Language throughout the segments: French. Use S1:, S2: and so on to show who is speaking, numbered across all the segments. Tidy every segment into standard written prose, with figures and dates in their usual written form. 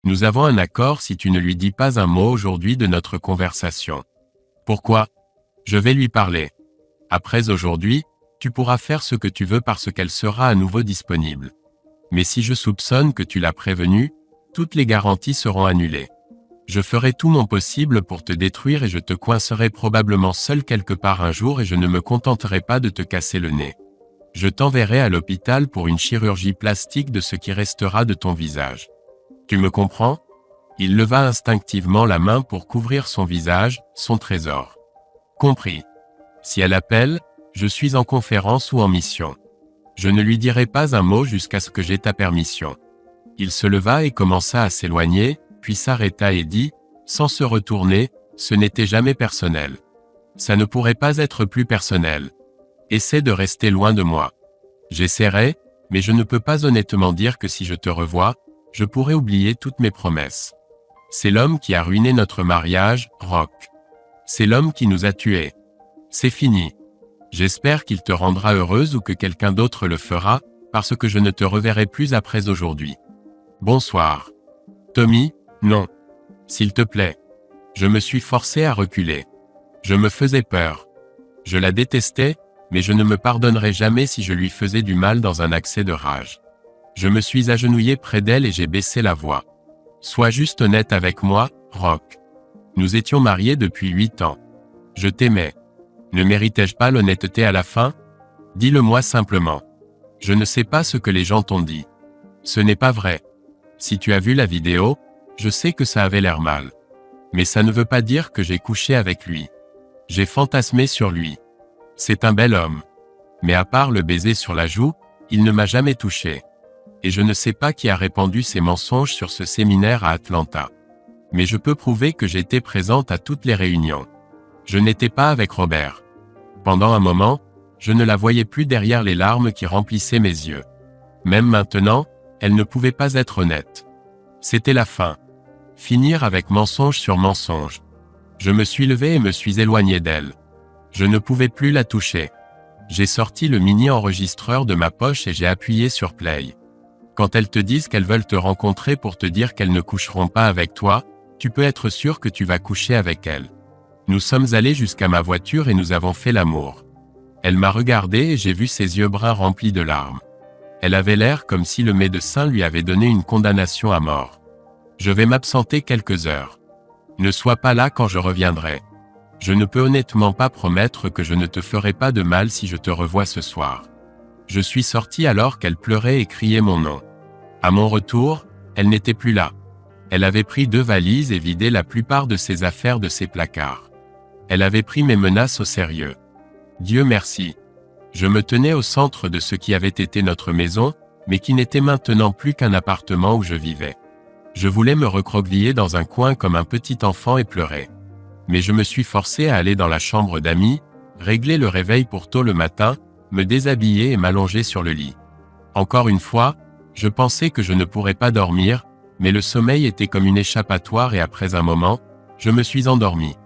S1: Nous avons un accord si tu ne lui dis pas un mot aujourd'hui de notre conversation. Pourquoi? Je vais lui parler. Après aujourd'hui, tu pourras faire ce que tu veux parce qu'elle sera à nouveau disponible. Mais si je soupçonne que tu l'as prévenue, toutes les garanties seront annulées. Je ferai tout mon possible pour te détruire et je te coincerai probablement seul quelque part un jour et je ne me contenterai pas de te casser le nez. Je t'enverrai à l'hôpital pour une chirurgie plastique de ce qui restera de ton visage. Tu me comprends? Il leva instinctivement la main pour couvrir son visage, son trésor. Compris. Si elle appelle, je suis en conférence ou en mission. Je ne lui dirai pas un mot jusqu'à ce que j'aie ta permission. Il se leva et commença à s'éloigner, puis s'arrêta et dit, sans se retourner, ce n'était jamais personnel. Ça ne pourrait pas être plus personnel. Essaie de rester loin de moi. J'essaierai, mais je ne peux pas honnêtement dire que si je te revois, je pourrai oublier toutes mes promesses. C'est l'homme qui a ruiné notre mariage, Rock. C'est l'homme qui nous a tués. C'est fini. J'espère qu'il te rendra heureuse ou que quelqu'un d'autre le fera, parce que je ne te reverrai plus après aujourd'hui. Bonsoir. Tommy, non. S'il te plaît. Je me suis forcé à reculer. Je me faisais peur. Je la détestais, mais je ne me pardonnerai jamais si je lui faisais du mal dans un accès de rage. Je me suis agenouillé près d'elle et j'ai baissé la voix. Sois juste honnête avec moi, Rock. Nous étions mariés depuis 8 ans. Je t'aimais. Ne méritais-je pas l'honnêteté à la fin? Dis-le-moi simplement. Je ne sais pas ce que les gens t'ont dit. Ce n'est pas vrai. Si tu as vu la vidéo, je sais que ça avait l'air mal. Mais ça ne veut pas dire que j'ai couché avec lui. J'ai fantasmé sur lui. C'est un bel homme. Mais à part le baiser sur la joue, il ne m'a jamais touché. Et je ne sais pas qui a répandu ces mensonges sur ce séminaire à Atlanta. Mais je peux prouver que j'étais présente à toutes les réunions. Je n'étais pas avec Robert. Pendant un moment, je ne la voyais plus derrière les larmes qui remplissaient mes yeux. Même maintenant, elle ne pouvait pas être honnête. C'était la fin. Finir avec mensonge sur mensonge. Je me suis levé et me suis éloigné d'elle. Je ne pouvais plus la toucher. J'ai sorti le mini-enregistreur de ma poche et j'ai appuyé sur play. Quand elles te disent qu'elles veulent te rencontrer pour te dire qu'elles ne coucheront pas avec toi, tu peux être sûr que tu vas coucher avec elles. Nous sommes allés jusqu'à ma voiture et nous avons fait l'amour. Elle m'a regardé et j'ai vu ses yeux bruns remplis de larmes. Elle avait l'air comme si le médecin lui avait donné une condamnation à mort. Je vais m'absenter quelques heures. Ne sois pas là quand je reviendrai. Je ne peux honnêtement pas promettre que je ne te ferai pas de mal si je te revois ce soir. Je suis sorti alors qu'elle pleurait et criait mon nom. À mon retour, elle n'était plus là. Elle avait pris 2 valises et vidé la plupart de ses affaires de ses placards. Elle avait pris mes menaces au sérieux. Dieu merci. Je me tenais au centre de ce qui avait été notre maison, mais qui n'était maintenant plus qu'un appartement où je vivais. Je voulais me recroqueviller dans un coin comme un petit enfant et pleurer. Mais je me suis forcé à aller dans la chambre d'amis, régler le réveil pour tôt le matin, me déshabiller et m'allonger sur le lit. Encore une fois, je pensais que je ne pourrais pas dormir, mais le sommeil était comme une échappatoire et après un moment, je me suis endormi.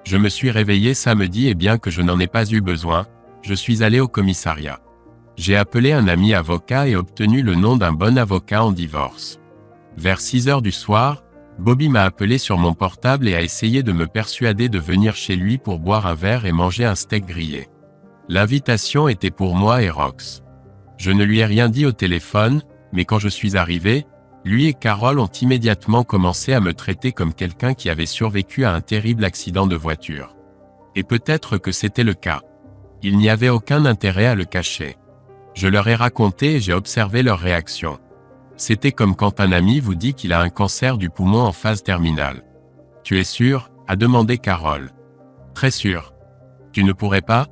S1: Je me suis réveillé samedi et bien que je n'en ai pas eu besoin, je suis allé au commissariat. J'ai appelé un ami avocat et obtenu le nom d'un bon avocat en divorce. Vers 6 heures du soir, Bobby m'a appelé sur mon portable et a essayé de me persuader de venir chez lui pour boire un verre et manger un steak grillé. L'invitation était pour moi et Rox. Je ne lui ai rien dit au téléphone, mais quand je suis arrivé, lui et Carol ont immédiatement commencé à me traiter comme quelqu'un qui avait survécu à un terrible accident de voiture. Et peut-être que c'était le cas. Il n'y avait aucun intérêt à le cacher. Je leur ai raconté et j'ai observé leur réaction. C'était comme quand un ami vous dit qu'il a un cancer du poumon en phase terminale. « Tu es sûr ?» a demandé Carol. « Très sûr. Tu ne pourrais pas ?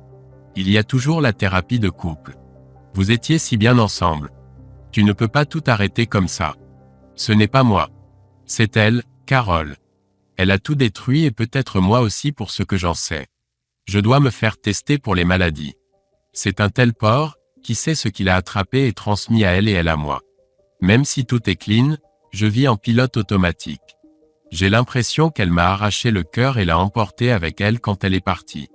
S1: Il y a toujours la thérapie de couple. Vous étiez si bien ensemble. Tu ne peux pas tout arrêter comme ça. Ce n'est pas moi. C'est elle, Carol. Elle a tout détruit et peut-être moi aussi pour ce que j'en sais. Je dois me faire tester pour les maladies. C'est un tel porc, qui sait ce qu'il a attrapé et transmis à elle et elle à moi. Même si tout est clean, je vis en pilote automatique. J'ai l'impression qu'elle m'a arraché le cœur et l'a emporté avec elle quand elle est partie.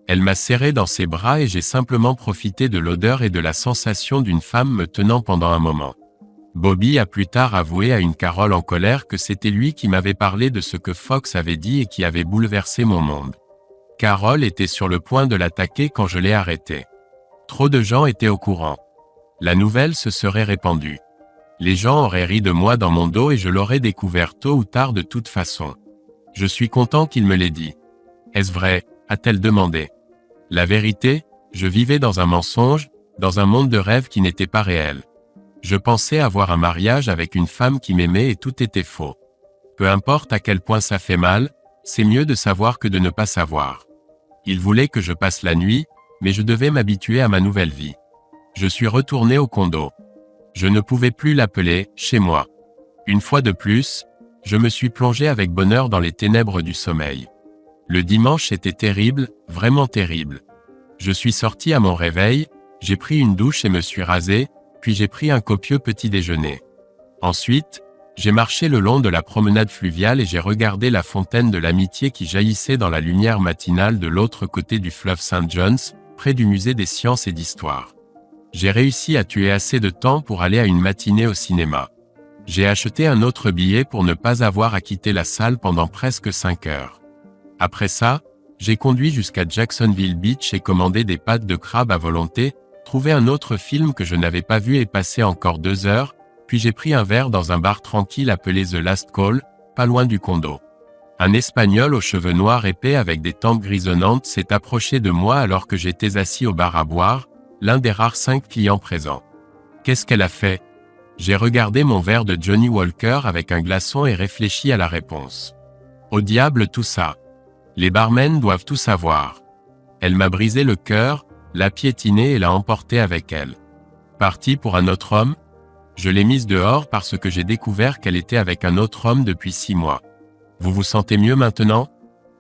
S1: Elle m'a serré dans ses bras et j'ai simplement profité de l'odeur et de la sensation d'une femme me tenant pendant un moment. Bobby a plus tard avoué à une Carol en colère que c'était lui qui m'avait parlé de ce que Fox avait dit et qui avait bouleversé mon monde. Carol était sur le point de l'attaquer quand je l'ai arrêté. Trop de gens étaient au courant. La nouvelle se serait répandue. Les gens auraient ri de moi dans mon dos et je l'aurais découvert tôt ou tard de toute façon. Je suis content qu'il me l'ait dit. Est-ce vrai? A-t-elle demandé. La vérité, je vivais dans un mensonge, dans un monde de rêves qui n'était pas réel. Je pensais avoir un mariage avec une femme qui m'aimait et tout était faux. Peu importe à quel point ça fait mal, c'est mieux de savoir que de ne pas savoir. Il voulait que je passe la nuit, mais je devais m'habituer à ma nouvelle vie. Je suis retourné au condo. Je ne pouvais plus l'appeler « chez moi ». Une fois de plus, je me suis plongé avec bonheur dans les ténèbres du sommeil. Le dimanche était terrible, vraiment terrible. Je suis sorti à mon réveil, j'ai pris une douche et me suis rasé, puis j'ai pris un copieux petit déjeuner. Ensuite, j'ai marché le long de la promenade fluviale et j'ai regardé la fontaine de l'amitié qui jaillissait dans la lumière matinale de l'autre côté du fleuve St. John's, près du musée des sciences et d'histoire. J'ai réussi à tuer assez de temps pour aller à une matinée au cinéma. J'ai acheté un autre billet pour ne pas avoir à quitter la salle pendant presque 5 heures. Après ça, j'ai conduit jusqu'à Jacksonville Beach et commandé des pâtes de crabe à volonté, trouvé un autre film que je n'avais pas vu et passé encore 2 heures, puis j'ai pris un verre dans un bar tranquille appelé The Last Call, pas loin du condo. Un Espagnol aux cheveux noirs épais avec des tempes grisonnantes s'est approché de moi alors que j'étais assis au bar à boire, l'un des rares 5 clients présents. Qu'est-ce qu'elle a fait? J'ai regardé mon verre de Johnny Walker avec un glaçon et réfléchi à la réponse. Au diable tout ça. Les barmen doivent tout savoir. Elle m'a brisé le cœur, l'a piétiné et l'a emporté avec elle. Partie pour un autre homme? Je l'ai mise dehors parce que j'ai découvert qu'elle était avec un autre homme depuis 6 mois. Vous vous sentez mieux maintenant?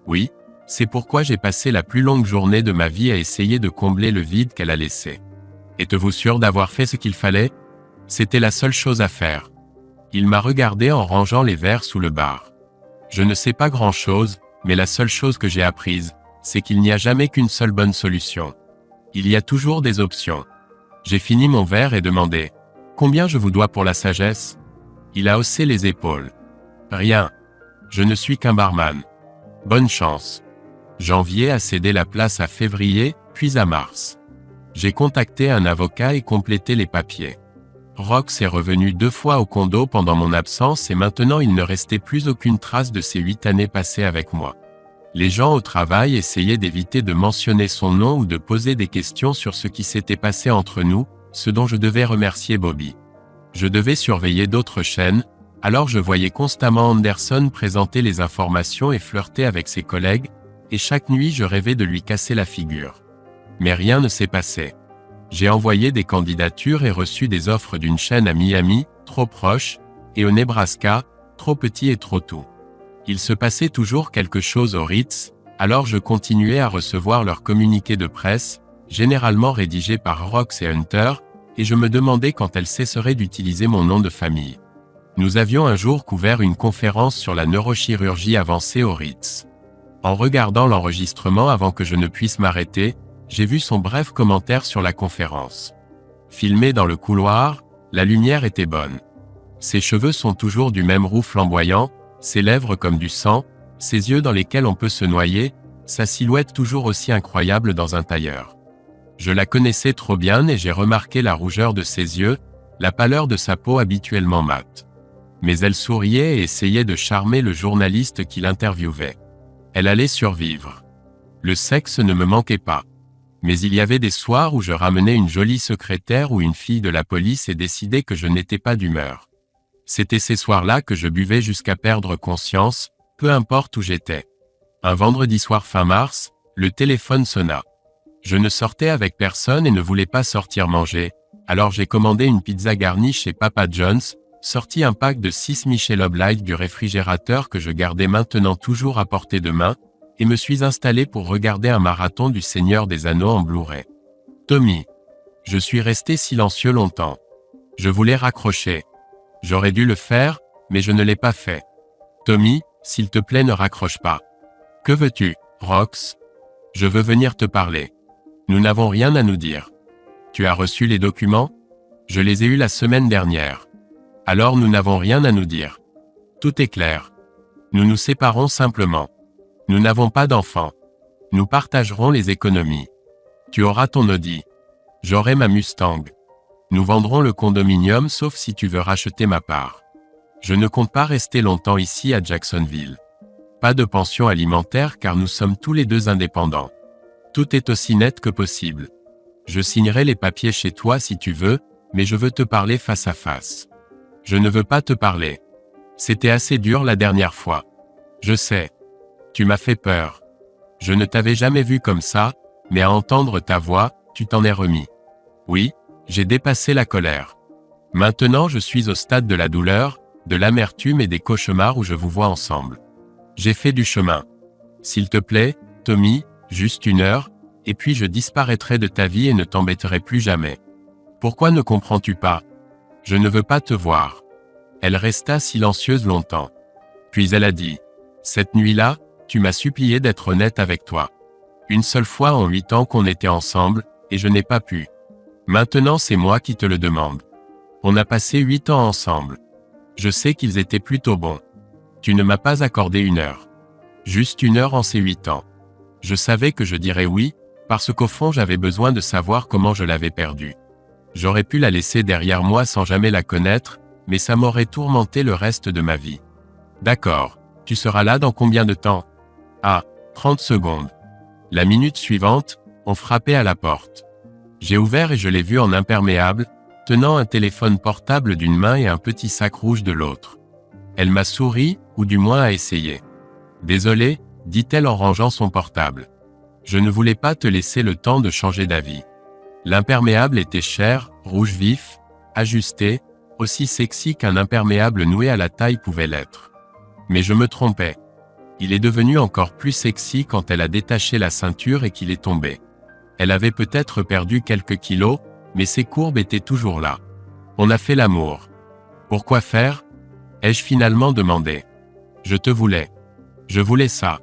S1: Oui, c'est pourquoi j'ai passé la plus longue journée de ma vie à essayer de combler le vide qu'elle a laissé. Êtes-vous sûr d'avoir fait ce qu'il fallait? C'était la seule chose à faire. Il m'a regardé en rangeant les verres sous le bar. Je ne sais pas grand-chose, mais la seule chose que j'ai apprise, c'est qu'il n'y a jamais qu'une seule bonne solution. Il y a toujours des options. J'ai fini mon verre et demandé « Combien je vous dois pour la sagesse ?» Il a haussé les épaules. « Rien. Je ne suis qu'un barman. Bonne chance. » Janvier a cédé la place à février, puis à mars. J'ai contacté un avocat et complété les papiers. Rox est revenu 2 fois au condo pendant mon absence et maintenant il ne restait plus aucune trace de ces 8 années passées avec moi. Les gens au travail essayaient d'éviter de mentionner son nom ou de poser des questions sur ce qui s'était passé entre nous, ce dont je devais remercier Bobby. Je devais surveiller d'autres chaînes, alors je voyais constamment Anderson présenter les informations et flirter avec ses collègues, et chaque nuit je rêvais de lui casser la figure. Mais rien ne s'est passé. J'ai envoyé des candidatures et reçu des offres d'une chaîne à Miami, trop proche, et au Nebraska, trop petit et trop tout. Il se passait toujours quelque chose au Ritz, alors je continuais à recevoir leurs communiqués de presse, généralement rédigés par Rox et Hunter, et je me demandais quand elles cesseraient d'utiliser mon nom de famille. Nous avions un jour couvert une conférence sur la neurochirurgie avancée au Ritz. En regardant l'enregistrement avant que je ne puisse m'arrêter, j'ai vu son bref commentaire sur la conférence. Filmé dans le couloir, la lumière était bonne. Ses cheveux sont toujours du même roux flamboyant, ses lèvres comme du sang, ses yeux dans lesquels on peut se noyer, sa silhouette toujours aussi incroyable dans un tailleur. Je la connaissais trop bien et j'ai remarqué la rougeur de ses yeux, la pâleur de sa peau habituellement mate. Mais elle souriait et essayait de charmer le journaliste qui l'interviewait. Elle allait survivre. Le sexe ne me manquait pas. Mais il y avait des soirs où je ramenais une jolie secrétaire ou une fille de la police et décidais que je n'étais pas d'humeur. C'était ces soirs-là que je buvais jusqu'à perdre conscience, peu importe où j'étais. Un vendredi soir fin mars, le téléphone sonna. Je ne sortais avec personne et ne voulais pas sortir manger, alors j'ai commandé une pizza garnie chez Papa John's, sorti un pack de 6 Michelob Light du réfrigérateur que je gardais maintenant toujours à portée de main, et me suis installé pour regarder un marathon du Seigneur des Anneaux en Blu-ray. Tommy. Je suis resté silencieux longtemps. Je voulais raccrocher. J'aurais dû le faire, mais je ne l'ai pas fait. Tommy, s'il te plaît ne raccroche pas. Que veux-tu, Rox? Je veux venir te parler. Nous n'avons rien à nous dire. Tu as reçu les documents? Je les ai eus la semaine dernière. Alors nous n'avons rien à nous dire. Tout est clair. Nous nous séparons simplement. Nous n'avons pas d'enfants. Nous partagerons les économies. Tu auras ton Audi. J'aurai ma Mustang. Nous vendrons le condominium sauf si tu veux racheter ma part. Je ne compte pas rester longtemps ici à Jacksonville. Pas de pension alimentaire car nous sommes tous les deux indépendants. Tout est aussi net que possible. Je signerai les papiers chez toi si tu veux, mais je veux te parler face à face. Je ne veux pas te parler. C'était assez dur la dernière fois. Je sais. Tu m'as fait peur. Je ne t'avais jamais vu comme ça, mais à entendre ta voix, tu t'en es remis. Oui, j'ai dépassé la colère. Maintenant je suis au stade de la douleur, de l'amertume et des cauchemars où je vous vois ensemble. J'ai fait du chemin. S'il te plaît, Tommy, juste 1 heure, et puis je disparaîtrai de ta vie et ne t'embêterai plus jamais. Pourquoi ne comprends-tu pas? Je ne veux pas te voir. Elle resta silencieuse longtemps. Puis elle a dit, cette nuit-là, tu m'as supplié d'être honnête avec toi. Une seule fois en 8 ans qu'on était ensemble, et je n'ai pas pu. Maintenant c'est moi qui te le demande. On a passé 8 ans ensemble. Je sais qu'ils étaient plutôt bons. Tu ne m'as pas accordé 1 heure. Juste 1 heure en ces 8 ans. Je savais que je dirais oui, parce qu'au fond j'avais besoin de savoir comment je l'avais perdue. J'aurais pu la laisser derrière moi sans jamais la connaître, mais ça m'aurait tourmenté le reste de ma vie. D'accord. Tu seras là dans combien de temps? Ah, 30 secondes. La minute suivante, on frappait à la porte. J'ai ouvert et je l'ai vue en imperméable, tenant un téléphone portable d'une main et un petit sac rouge de l'autre. Elle m'a souri, ou du moins a essayé. Désolée, dit-elle en rangeant son portable. Je ne voulais pas te laisser le temps de changer d'avis. L'imperméable était cher, rouge vif, ajusté, aussi sexy qu'un imperméable noué à la taille pouvait l'être. Mais je me trompais. Il est devenu encore plus sexy quand elle a détaché la ceinture et qu'il est tombé. Elle avait peut-être perdu quelques kilos, mais ses courbes étaient toujours là. On a fait l'amour. Pourquoi faire? Ai-je finalement demandé. Je te voulais. Je voulais ça.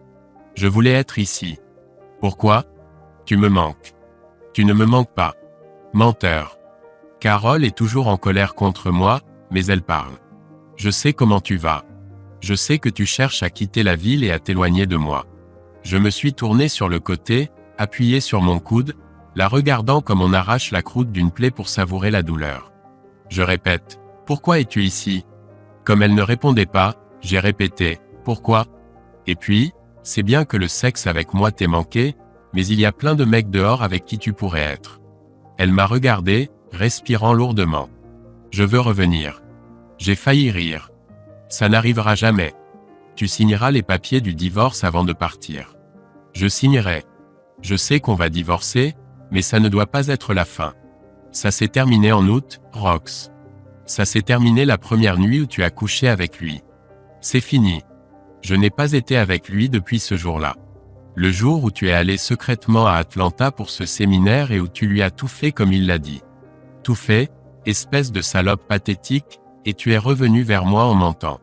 S1: Je voulais être ici. Pourquoi? Tu me manques. Tu ne me manques pas. Menteur. Carole est toujours en colère contre moi, mais elle parle. Je sais comment tu vas. Je sais que tu cherches à quitter la ville et à t'éloigner de moi. Je me suis tourné sur le côté, appuyé sur mon coude, la regardant comme on arrache la croûte d'une plaie pour savourer la douleur. Je répète, pourquoi es-tu ici? Comme elle ne répondait pas, j'ai répété, pourquoi? Et puis, c'est bien que le sexe avec moi t'ait manqué, mais il y a plein de mecs dehors avec qui tu pourrais être. Elle m'a regardé, respirant lourdement. Je veux revenir. J'ai failli rire. Ça n'arrivera jamais. Tu signeras les papiers du divorce avant de partir. Je signerai. Je sais qu'on va divorcer, mais ça ne doit pas être la fin. Ça s'est terminé en août, Rox. Ça s'est terminé la première nuit où tu as couché avec lui. C'est fini. Je n'ai pas été avec lui depuis ce jour-là. Le jour où tu es allé secrètement à Atlanta pour ce séminaire et où tu lui as tout fait comme il l'a dit. Tout fait, espèce de salope pathétique, et tu es revenu vers moi en mentant.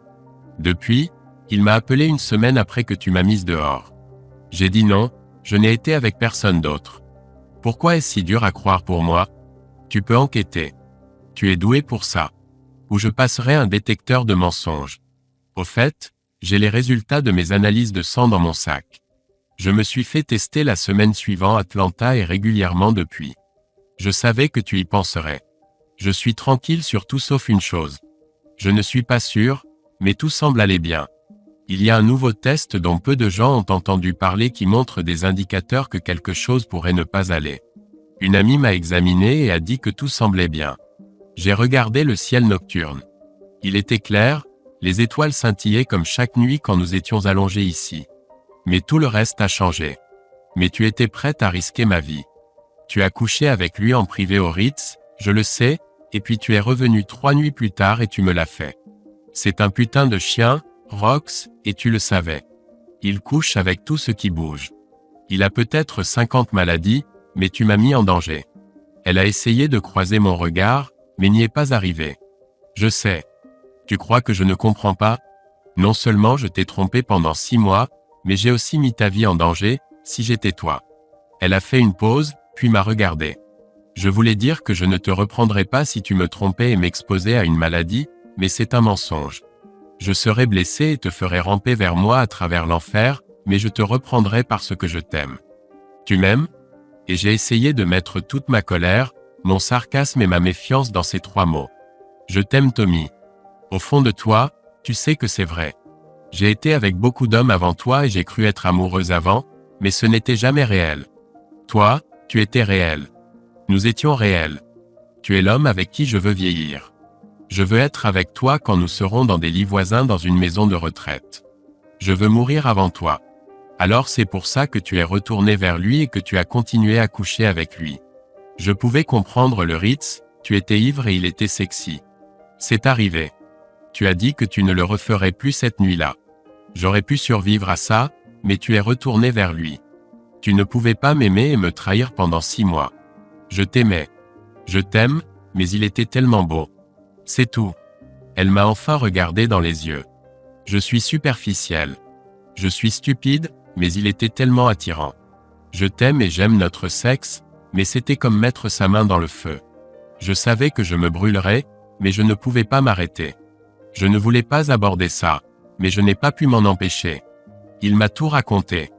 S1: Depuis, il m'a appelé 1 semaine après que tu m'as mise dehors. J'ai dit non, je n'ai été avec personne d'autre. Pourquoi est-ce si dur à croire pour moi? Tu peux enquêter. Tu es doué pour ça. Ou je passerai un détecteur de mensonges. Au fait, j'ai les résultats de mes analyses de sang dans mon sac. Je me suis fait tester la semaine suivante à Atlanta et régulièrement depuis. Je savais que tu y penserais. Je suis tranquille sur tout sauf une chose. Je ne suis pas sûr, mais tout semble aller bien. Il y a un nouveau test dont peu de gens ont entendu parler qui montre des indicateurs que quelque chose pourrait ne pas aller. Une amie m'a examiné et a dit que tout semblait bien. J'ai regardé le ciel nocturne. Il était clair, les étoiles scintillaient comme chaque nuit quand nous étions allongés ici. Mais tout le reste a changé. Mais tu étais prête à risquer ma vie. Tu as couché avec lui en privé au Ritz, je le sais, et puis tu es revenu 3 nuits plus tard et tu me l'as fait. C'est un putain de chien, Rox, et tu le savais. Il couche avec tout ce qui bouge. Il a peut-être 50 maladies, mais tu m'as mis en danger. Elle a essayé de croiser mon regard, mais n'y est pas arrivée. Je sais. Tu crois que je ne comprends pas? Non seulement je t'ai trompé pendant 6 mois, mais j'ai aussi mis ta vie en danger, si j'étais toi. Elle a fait une pause, puis m'a regardé. Je voulais dire que je ne te reprendrais pas si tu me trompais et m'exposais à une maladie, mais c'est un mensonge. Je serai blessé et te ferai ramper vers moi à travers l'enfer, mais je te reprendrai parce que je t'aime. Tu m'aimes? Et j'ai essayé de mettre toute ma colère, mon sarcasme et ma méfiance dans ces 3 mots. Je t'aime, Tommy. Au fond de toi, tu sais que c'est vrai. J'ai été avec beaucoup d'hommes avant toi et j'ai cru être amoureuse avant, mais ce n'était jamais réel. Toi, tu étais réel. Nous étions réels. Tu es l'homme avec qui je veux vieillir. Je veux être avec toi quand nous serons dans des lits voisins dans une maison de retraite. Je veux mourir avant toi. Alors c'est pour ça que tu es retourné vers lui et que tu as continué à coucher avec lui. Je pouvais comprendre le Ritz, tu étais ivre et il était sexy. C'est arrivé. Tu as dit que tu ne le referais plus cette nuit-là. J'aurais pu survivre à ça, mais tu es retourné vers lui. Tu ne pouvais pas m'aimer et me trahir pendant 6 mois. Je t'aimais. Je t'aime, mais il était tellement beau. C'est tout. Elle m'a enfin regardé dans les yeux. Je suis superficielle. Je suis stupide, mais il était tellement attirant. Je t'aime et j'aime notre sexe, mais c'était comme mettre sa main dans le feu. Je savais que je me brûlerais, mais je ne pouvais pas m'arrêter. Je ne voulais pas aborder ça, mais je n'ai pas pu m'en empêcher. Il m'a tout raconté.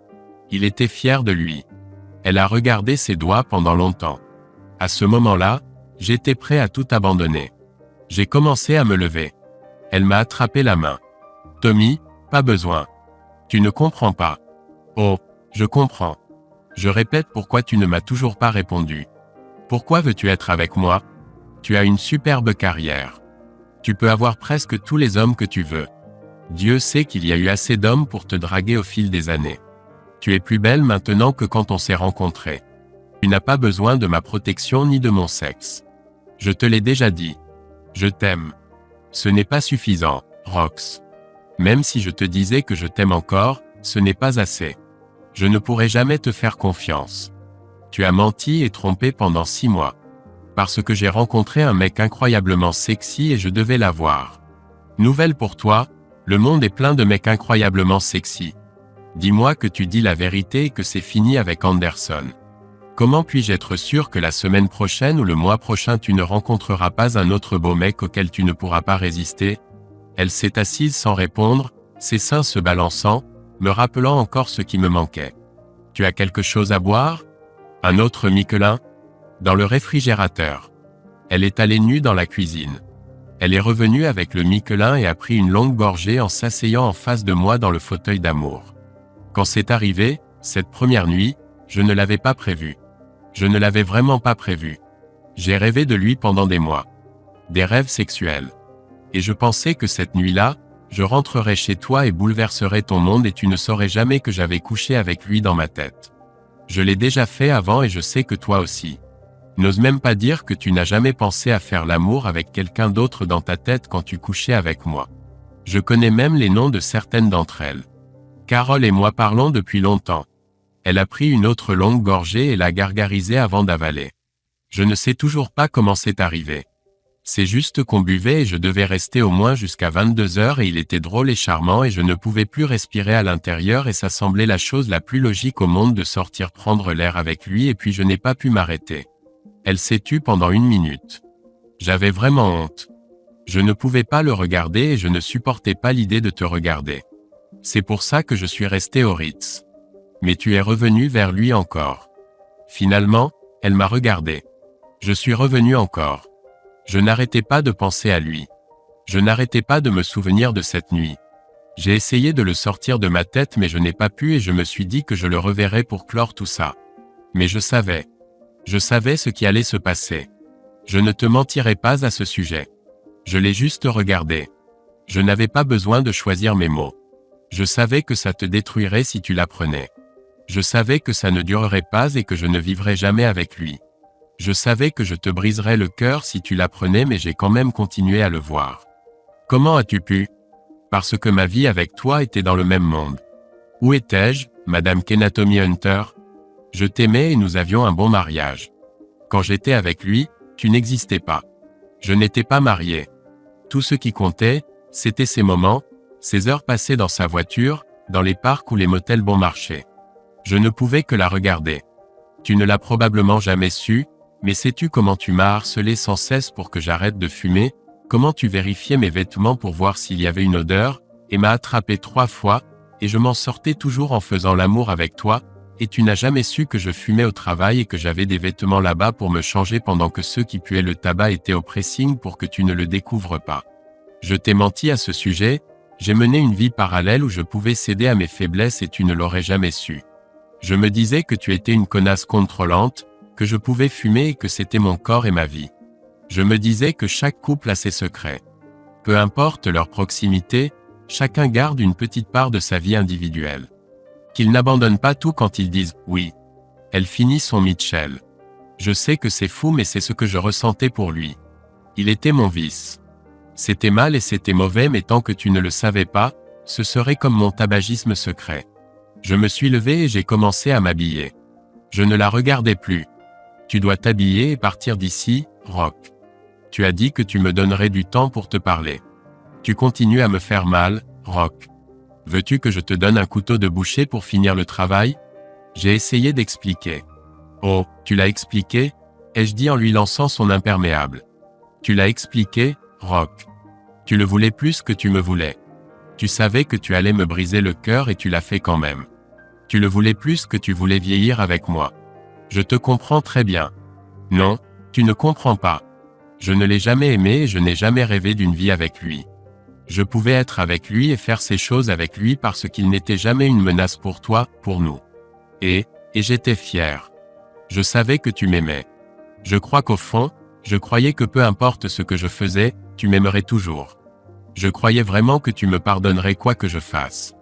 S1: Il était fier de lui. Elle a regardé ses doigts pendant longtemps. À ce moment-là, j'étais prêt à tout abandonner. J'ai commencé à me lever. Elle m'a attrapé la main. Tommy, pas besoin. Tu ne comprends pas. Oh, je comprends. Je répète pourquoi tu ne m'as toujours pas répondu. Pourquoi veux-tu être avec moi? Tu as une superbe carrière. Tu peux avoir presque tous les hommes que tu veux. Dieu sait qu'il y a eu assez d'hommes pour te draguer au fil des années. Tu es plus belle maintenant que quand on s'est rencontrés. Tu n'as pas besoin de ma protection ni de mon sexe. Je te l'ai déjà dit. Je t'aime. Ce n'est pas suffisant, Rox. Même si je te disais que je t'aime encore, ce n'est pas assez. Je ne pourrai jamais te faire confiance. Tu as menti et trompé pendant 6 mois. Parce que j'ai rencontré un mec incroyablement sexy et je devais l'avoir. Nouvelle pour toi, le monde est plein de mecs incroyablement sexy. Dis-moi que tu dis la vérité et que c'est fini avec Anderson. Comment puis-je être sûr que la semaine prochaine ou le mois prochain tu ne rencontreras pas un autre beau mec auquel tu ne pourras pas résister? Elle s'est assise sans répondre, ses seins se balançant, me rappelant encore ce qui me manquait. Tu as quelque chose à boire? Un autre Michelin? Dans le réfrigérateur. Elle est allée nue dans la cuisine. Elle est revenue avec le Michelin et a pris une longue gorgée en s'asseyant en face de moi dans le fauteuil d'amour. Quand c'est arrivé, cette première nuit, je ne l'avais pas prévu. Je ne l'avais vraiment pas prévu. J'ai rêvé de lui pendant des mois. Des rêves sexuels. Et je pensais que cette nuit-là, je rentrerais chez toi et bouleverserais ton monde et tu ne saurais jamais que j'avais couché avec lui dans ma tête. Je l'ai déjà fait avant et je sais que toi aussi. N'ose même pas dire que tu n'as jamais pensé à faire l'amour avec quelqu'un d'autre dans ta tête quand tu couchais avec moi. Je connais même les noms de certaines d'entre elles. Carole et moi parlons depuis longtemps. Elle a pris une autre longue gorgée et l'a gargarisée avant d'avaler. Je ne sais toujours pas comment c'est arrivé. C'est juste qu'on buvait et je devais rester au moins jusqu'à 22 heures et il était drôle et charmant et je ne pouvais plus respirer à l'intérieur et ça semblait la chose la plus logique au monde de sortir prendre l'air avec lui et puis je n'ai pas pu m'arrêter. Elle s'est tue pendant 1 minute. J'avais vraiment honte. Je ne pouvais pas le regarder et je ne supportais pas l'idée de te regarder. C'est pour ça que je suis resté au Ritz. Mais tu es revenu vers lui encore. Finalement, elle m'a regardé. Je suis revenu encore. Je n'arrêtais pas de penser à lui. Je n'arrêtais pas de me souvenir de cette nuit. J'ai essayé de le sortir de ma tête mais je n'ai pas pu et je me suis dit que je le reverrais pour clore tout ça. Mais je savais. Je savais ce qui allait se passer. Je ne te mentirai pas à ce sujet. Je l'ai juste regardé. Je n'avais pas besoin de choisir mes mots. Je savais que ça te détruirait si tu l'apprenais. Je savais que ça ne durerait pas et que je ne vivrais jamais avec lui. Je savais que je te briserais le cœur si tu l'apprenais mais j'ai quand même continué à le voir. Comment as-tu pu? Parce que ma vie avec toi était dans le même monde. Où étais-je, Madame Kenatomi Hunter? Je t'aimais et nous avions un bon mariage. Quand j'étais avec lui, tu n'existais pas. Je n'étais pas marié. Tout ce qui comptait, c'était ces moments, ces heures passées dans sa voiture, dans les parcs ou les motels bon marché. Je ne pouvais que la regarder. Tu ne l'as probablement jamais su, mais sais-tu comment tu m'as harcelé sans cesse pour que j'arrête de fumer, Comment tu vérifiais mes vêtements pour voir s'il y avait une odeur, et m'a attrapé 3 fois, et je m'en sortais toujours en faisant l'amour avec toi, et tu n'as jamais su que je fumais au travail et que j'avais des vêtements là-bas pour me changer pendant que ceux qui puaient le tabac étaient au pressing pour que tu ne le découvres pas. Je t'ai menti à ce sujet, j'ai mené une vie parallèle où je pouvais céder à mes faiblesses et tu ne l'aurais jamais su. Je me disais que tu étais une connasse contrôlante, que je pouvais fumer et que c'était mon corps et ma vie. Je me disais que chaque couple a ses secrets. Peu importe leur proximité, chacun garde une petite part de sa vie individuelle. Qu'ils n'abandonnent pas tout quand ils disent « oui ». Elle finit son Mitchell. Je sais que c'est fou mais c'est ce que je ressentais pour lui. Il était mon vice. C'était mal et c'était mauvais mais tant que tu ne le savais pas, ce serait comme mon tabagisme secret. Je me suis levé et j'ai commencé à m'habiller. Je ne la regardais plus. Tu dois t'habiller et partir d'ici, Rock. Tu as dit que tu me donnerais du temps pour te parler. Tu continues à me faire mal, Rock. Veux-tu que je te donne un couteau de boucher pour finir le travail? J'ai essayé d'expliquer. Oh, tu l'as expliqué? Ai-je dit en lui lançant son imperméable. Tu l'as expliqué, Rock. Tu le voulais plus que tu me voulais. Tu savais que tu allais me briser le cœur et tu l'as fait quand même. Tu le voulais plus que tu voulais vieillir avec moi. Je te comprends très bien. Non, tu ne comprends pas. Je ne l'ai jamais aimé et je n'ai jamais rêvé d'une vie avec lui. Je pouvais être avec lui et faire ces choses avec lui parce qu'il n'était jamais une menace pour toi, pour nous. Et j'étais fier. Je savais que tu m'aimais. Je crois qu'au fond, je croyais que peu importe ce que je faisais, tu m'aimerais toujours. Je croyais vraiment que tu me pardonnerais quoi que je fasse.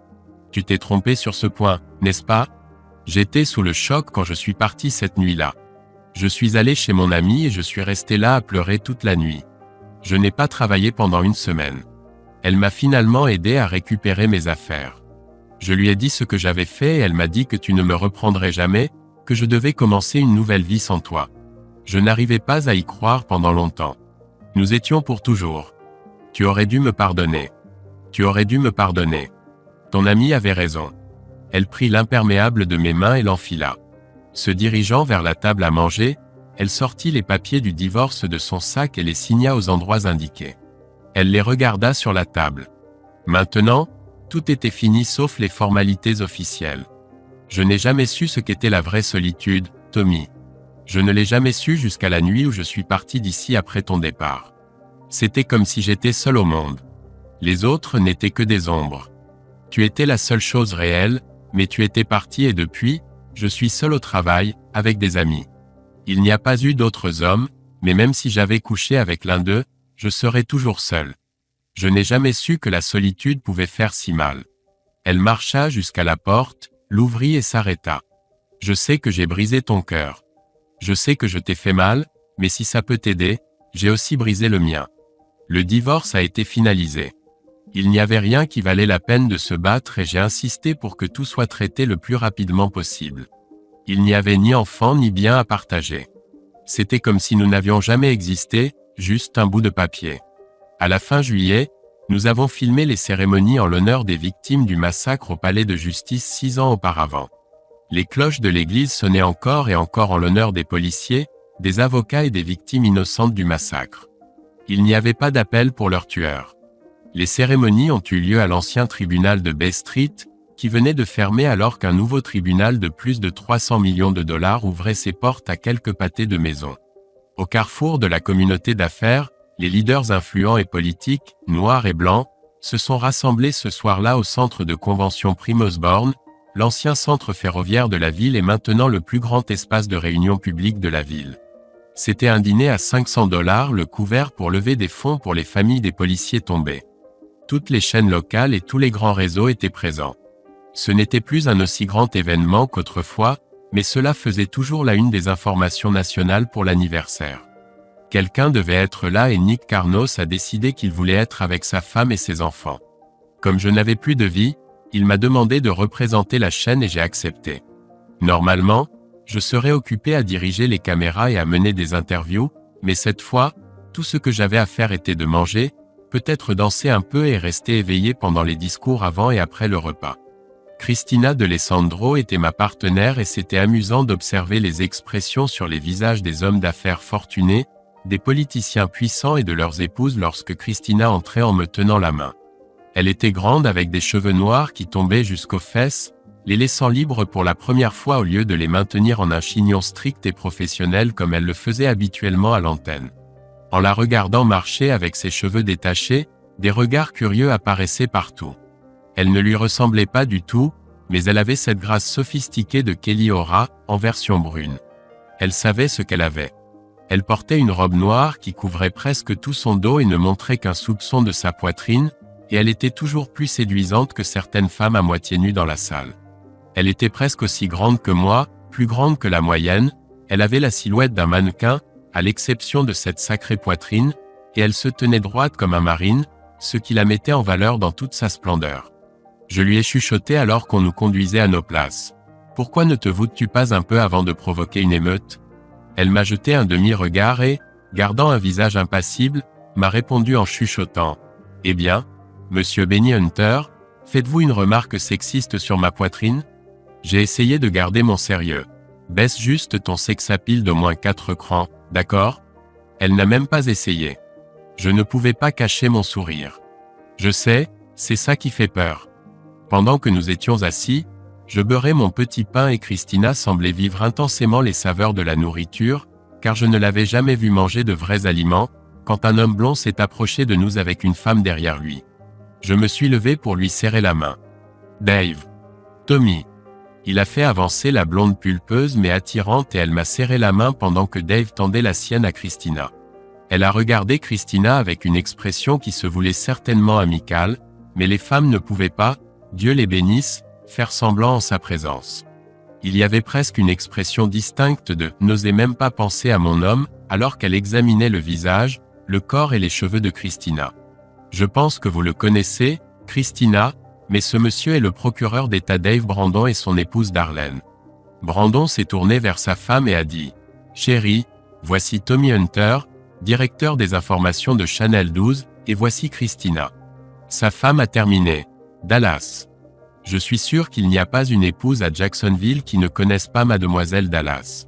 S1: Tu t'es trompé sur ce point, n'est-ce pas? J'étais sous le choc quand je suis parti cette nuit-là. Je suis allé chez mon ami et je suis resté là à pleurer toute la nuit. Je n'ai pas travaillé pendant 1 semaine. Elle m'a finalement aidé à récupérer mes affaires. Je lui ai dit ce que j'avais fait et elle m'a dit que tu ne me reprendrais jamais, que je devais commencer une nouvelle vie sans toi. Je n'arrivais pas à y croire pendant longtemps. Nous étions pour toujours. Tu aurais dû me pardonner. Tu aurais dû me pardonner. Ton amie avait raison. Elle prit l'imperméable de mes mains et l'enfila. Se dirigeant vers la table à manger, elle sortit les papiers du divorce de son sac et les signa aux endroits indiqués. Elle les regarda sur la table. Maintenant, tout était fini sauf les formalités officielles. Je n'ai jamais su ce qu'était la vraie solitude, Tommy. Je ne l'ai jamais su jusqu'à la nuit où je suis parti d'ici après ton départ. C'était comme si j'étais seul au monde. Les autres n'étaient que des ombres. Tu étais la seule chose réelle, mais tu étais parti et depuis, je suis seul au travail, avec des amis. Il n'y a pas eu d'autres hommes, mais même si j'avais couché avec l'un d'eux, je serais toujours seul. Je n'ai jamais su que la solitude pouvait faire si mal. Elle marcha jusqu'à la porte, l'ouvrit et s'arrêta. Je sais que j'ai brisé ton cœur. Je sais que je t'ai fait mal, mais si ça peut t'aider, j'ai aussi brisé le mien. Le divorce a été finalisé. Il n'y avait rien qui valait la peine de se battre et j'ai insisté pour que tout soit traité le plus rapidement possible. Il n'y avait ni enfant ni bien à partager. C'était comme si nous n'avions jamais existé, juste un bout de papier. À la fin juillet, nous avons filmé les cérémonies en l'honneur des victimes du massacre au palais de justice 6 ans auparavant. Les cloches de l'église sonnaient encore et encore en l'honneur des policiers, des avocats et des victimes innocentes du massacre. Il n'y avait pas d'appel pour leurs tueurs. Les cérémonies ont eu lieu à l'ancien tribunal de Bay Street, qui venait de fermer alors qu'un nouveau tribunal de plus de 300 millions de dollars ouvrait ses portes à quelques pâtés de maison. Au carrefour de la communauté d'affaires, les leaders influents et politiques, noirs et blancs, se sont rassemblés ce soir-là au centre de convention Primosborn, l'ancien centre ferroviaire de la ville et maintenant le plus grand espace de réunion publique de la ville. C'était un dîner à 500 $, le couvert pour lever des fonds pour les familles des policiers tombés. Toutes les chaînes locales et tous les grands réseaux étaient présents. Ce n'était plus un aussi grand événement qu'autrefois, mais cela faisait toujours la une des informations nationales pour l'anniversaire. Quelqu'un devait être là et Nick Carnos a décidé qu'il voulait être avec sa femme et ses enfants. Comme je n'avais plus de vie, il m'a demandé de représenter la chaîne et j'ai accepté. Normalement, je serais occupé à diriger les caméras et à mener des interviews, mais cette fois, tout ce que j'avais à faire était de manger, peut-être danser un peu et rester éveillé pendant les discours avant et après le repas. Christina D'Alessandro était ma partenaire et c'était amusant d'observer les expressions sur les visages des hommes d'affaires fortunés, des politiciens puissants et de leurs épouses lorsque Christina entrait en me tenant la main. Elle était grande avec des cheveux noirs qui tombaient jusqu'aux fesses, les laissant libres pour la première fois au lieu de les maintenir en un chignon strict et professionnel comme elle le faisait habituellement à l'antenne. En la regardant marcher avec ses cheveux détachés, des regards curieux apparaissaient partout. Elle ne lui ressemblait pas du tout, mais elle avait cette grâce sophistiquée de Kelly Aura, en version brune. Elle savait ce qu'elle avait. Elle portait une robe noire qui couvrait presque tout son dos et ne montrait qu'un soupçon de sa poitrine, et elle était toujours plus séduisante que certaines femmes à moitié nues dans la salle. Elle était presque aussi grande que moi, plus grande que la moyenne, elle avait la silhouette d'un mannequin, à l'exception de cette sacrée poitrine, et elle se tenait droite comme un marine, ce qui la mettait en valeur dans toute sa splendeur. Je lui ai chuchoté alors qu'on nous conduisait à nos places. « Pourquoi ne te voûtes-tu pas un peu avant de provoquer une émeute ?» Elle m'a jeté un demi-regard et, gardant un visage impassible, m'a répondu en chuchotant. « Eh bien, monsieur Benny Hunter, faites-vous une remarque sexiste sur ma poitrine ?» J'ai essayé de garder mon sérieux. « Baisse juste ton sex-appeal d'au moins 4 crans, d'accord ?» Elle n'a même pas essayé. Je ne pouvais pas cacher mon sourire. Je sais, c'est ça qui fait peur. Pendant que nous étions assis, je beurrais mon petit pain et Christina semblait vivre intensément les saveurs de la nourriture, car je ne l'avais jamais vu manger de vrais aliments, quand un homme blond s'est approché de nous avec une femme derrière lui. Je me suis levé pour lui serrer la main. « Dave. Tommy. » Il a fait avancer la blonde pulpeuse mais attirante et elle m'a serré la main pendant que Dave tendait la sienne à Christina. Elle a regardé Christina avec une expression qui se voulait certainement amicale, mais les femmes ne pouvaient pas, Dieu les bénisse, faire semblant en sa présence. Il y avait presque une expression distincte de « n'osez même pas penser à mon homme » alors qu'elle examinait le visage, le corps et les cheveux de Christina. Je pense que vous le connaissez, Christina, mais ce monsieur est le procureur d'État Dave Brandon et son épouse Darlene. Brandon s'est tourné vers sa femme et a dit « Chérie, voici Tommy Hunter, directeur des informations de Channel 12, et voici Christina. » Sa femme a terminé. « Dallas. Je suis sûr qu'il n'y a pas une épouse à Jacksonville qui ne connaisse pas mademoiselle Dallas.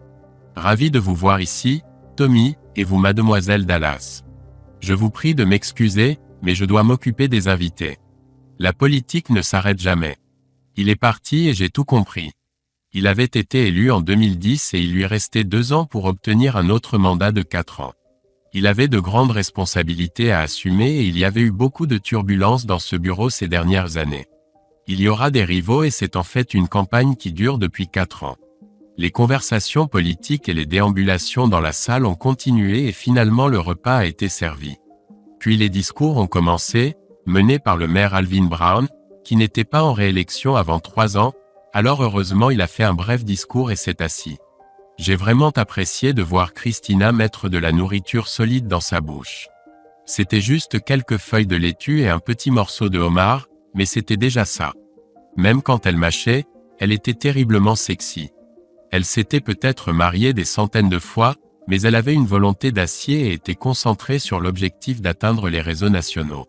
S1: Ravi de vous voir ici, Tommy, et vous mademoiselle Dallas. Je vous prie de m'excuser, mais je dois m'occuper des invités. La politique ne s'arrête jamais. Il est parti et j'ai tout compris. Il avait été élu en 2010 et il lui restait 2 ans pour obtenir un autre mandat de 4 ans. Il avait de grandes responsabilités à assumer et il y avait eu beaucoup de turbulences dans ce bureau ces dernières années. Il y aura des rivaux et c'est en fait une campagne qui dure depuis 4 ans. Les conversations politiques et les déambulations dans la salle ont continué et finalement le repas a été servi. Puis les discours ont commencé, menés par le maire Alvin Brown, qui n'était pas en réélection avant 3 ans, alors heureusement il a fait un bref discours et s'est assis. J'ai vraiment apprécié de voir Christina mettre de la nourriture solide dans sa bouche. C'était juste quelques feuilles de laitue et un petit morceau de homard, mais c'était déjà ça. Même quand elle mâchait, elle était terriblement sexy. Elle s'était peut-être mariée des centaines de fois, mais elle avait une volonté d'acier et était concentrée sur l'objectif d'atteindre les réseaux nationaux.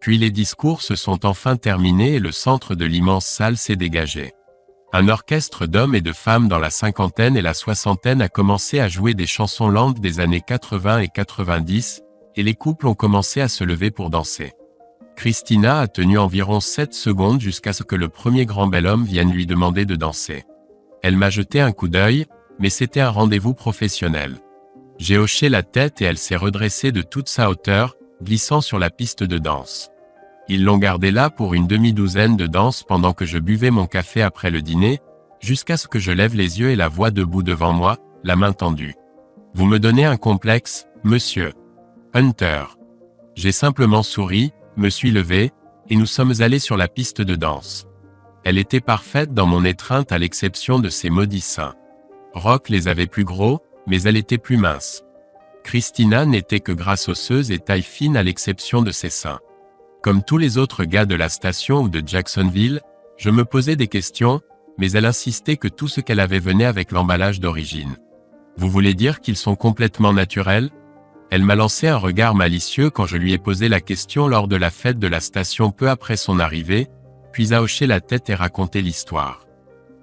S1: Puis les discours se sont enfin terminés et le centre de l'immense salle s'est dégagé. Un orchestre d'hommes et de femmes dans la cinquantaine et la soixantaine a commencé à jouer des chansons lentes des années 80 et 90, et les couples ont commencé à se lever pour danser. Christina a tenu environ 7 secondes jusqu'à ce que le premier grand bel homme vienne lui demander de danser. Elle m'a jeté un coup d'œil, mais c'était un rendez-vous professionnel. J'ai hoché la tête et elle s'est redressée de toute sa hauteur, glissant sur la piste de danse. Ils l'ont gardée là pour une demi-douzaine de danses pendant que je buvais mon café après le dîner, jusqu'à ce que je lève les yeux et la voie debout devant moi, la main tendue. « Vous me donnez un complexe, monsieur Hunter. » J'ai simplement souri, me suis levé, et nous sommes allés sur la piste de danse. Elle était parfaite dans mon étreinte à l'exception de ses maudits seins. Rock les avait plus gros, mais elle était plus mince. Christina n'était que grasse osseuse et taille fine à l'exception de ses seins. Comme tous les autres gars de la station ou de Jacksonville, je me posais des questions, mais elle insistait que tout ce qu'elle avait venait avec l'emballage d'origine. Vous voulez dire qu'ils sont complètement naturels ? Elle m'a lancé un regard malicieux quand je lui ai posé la question lors de la fête de la station peu après son arrivée, puis a hoché la tête et raconté l'histoire.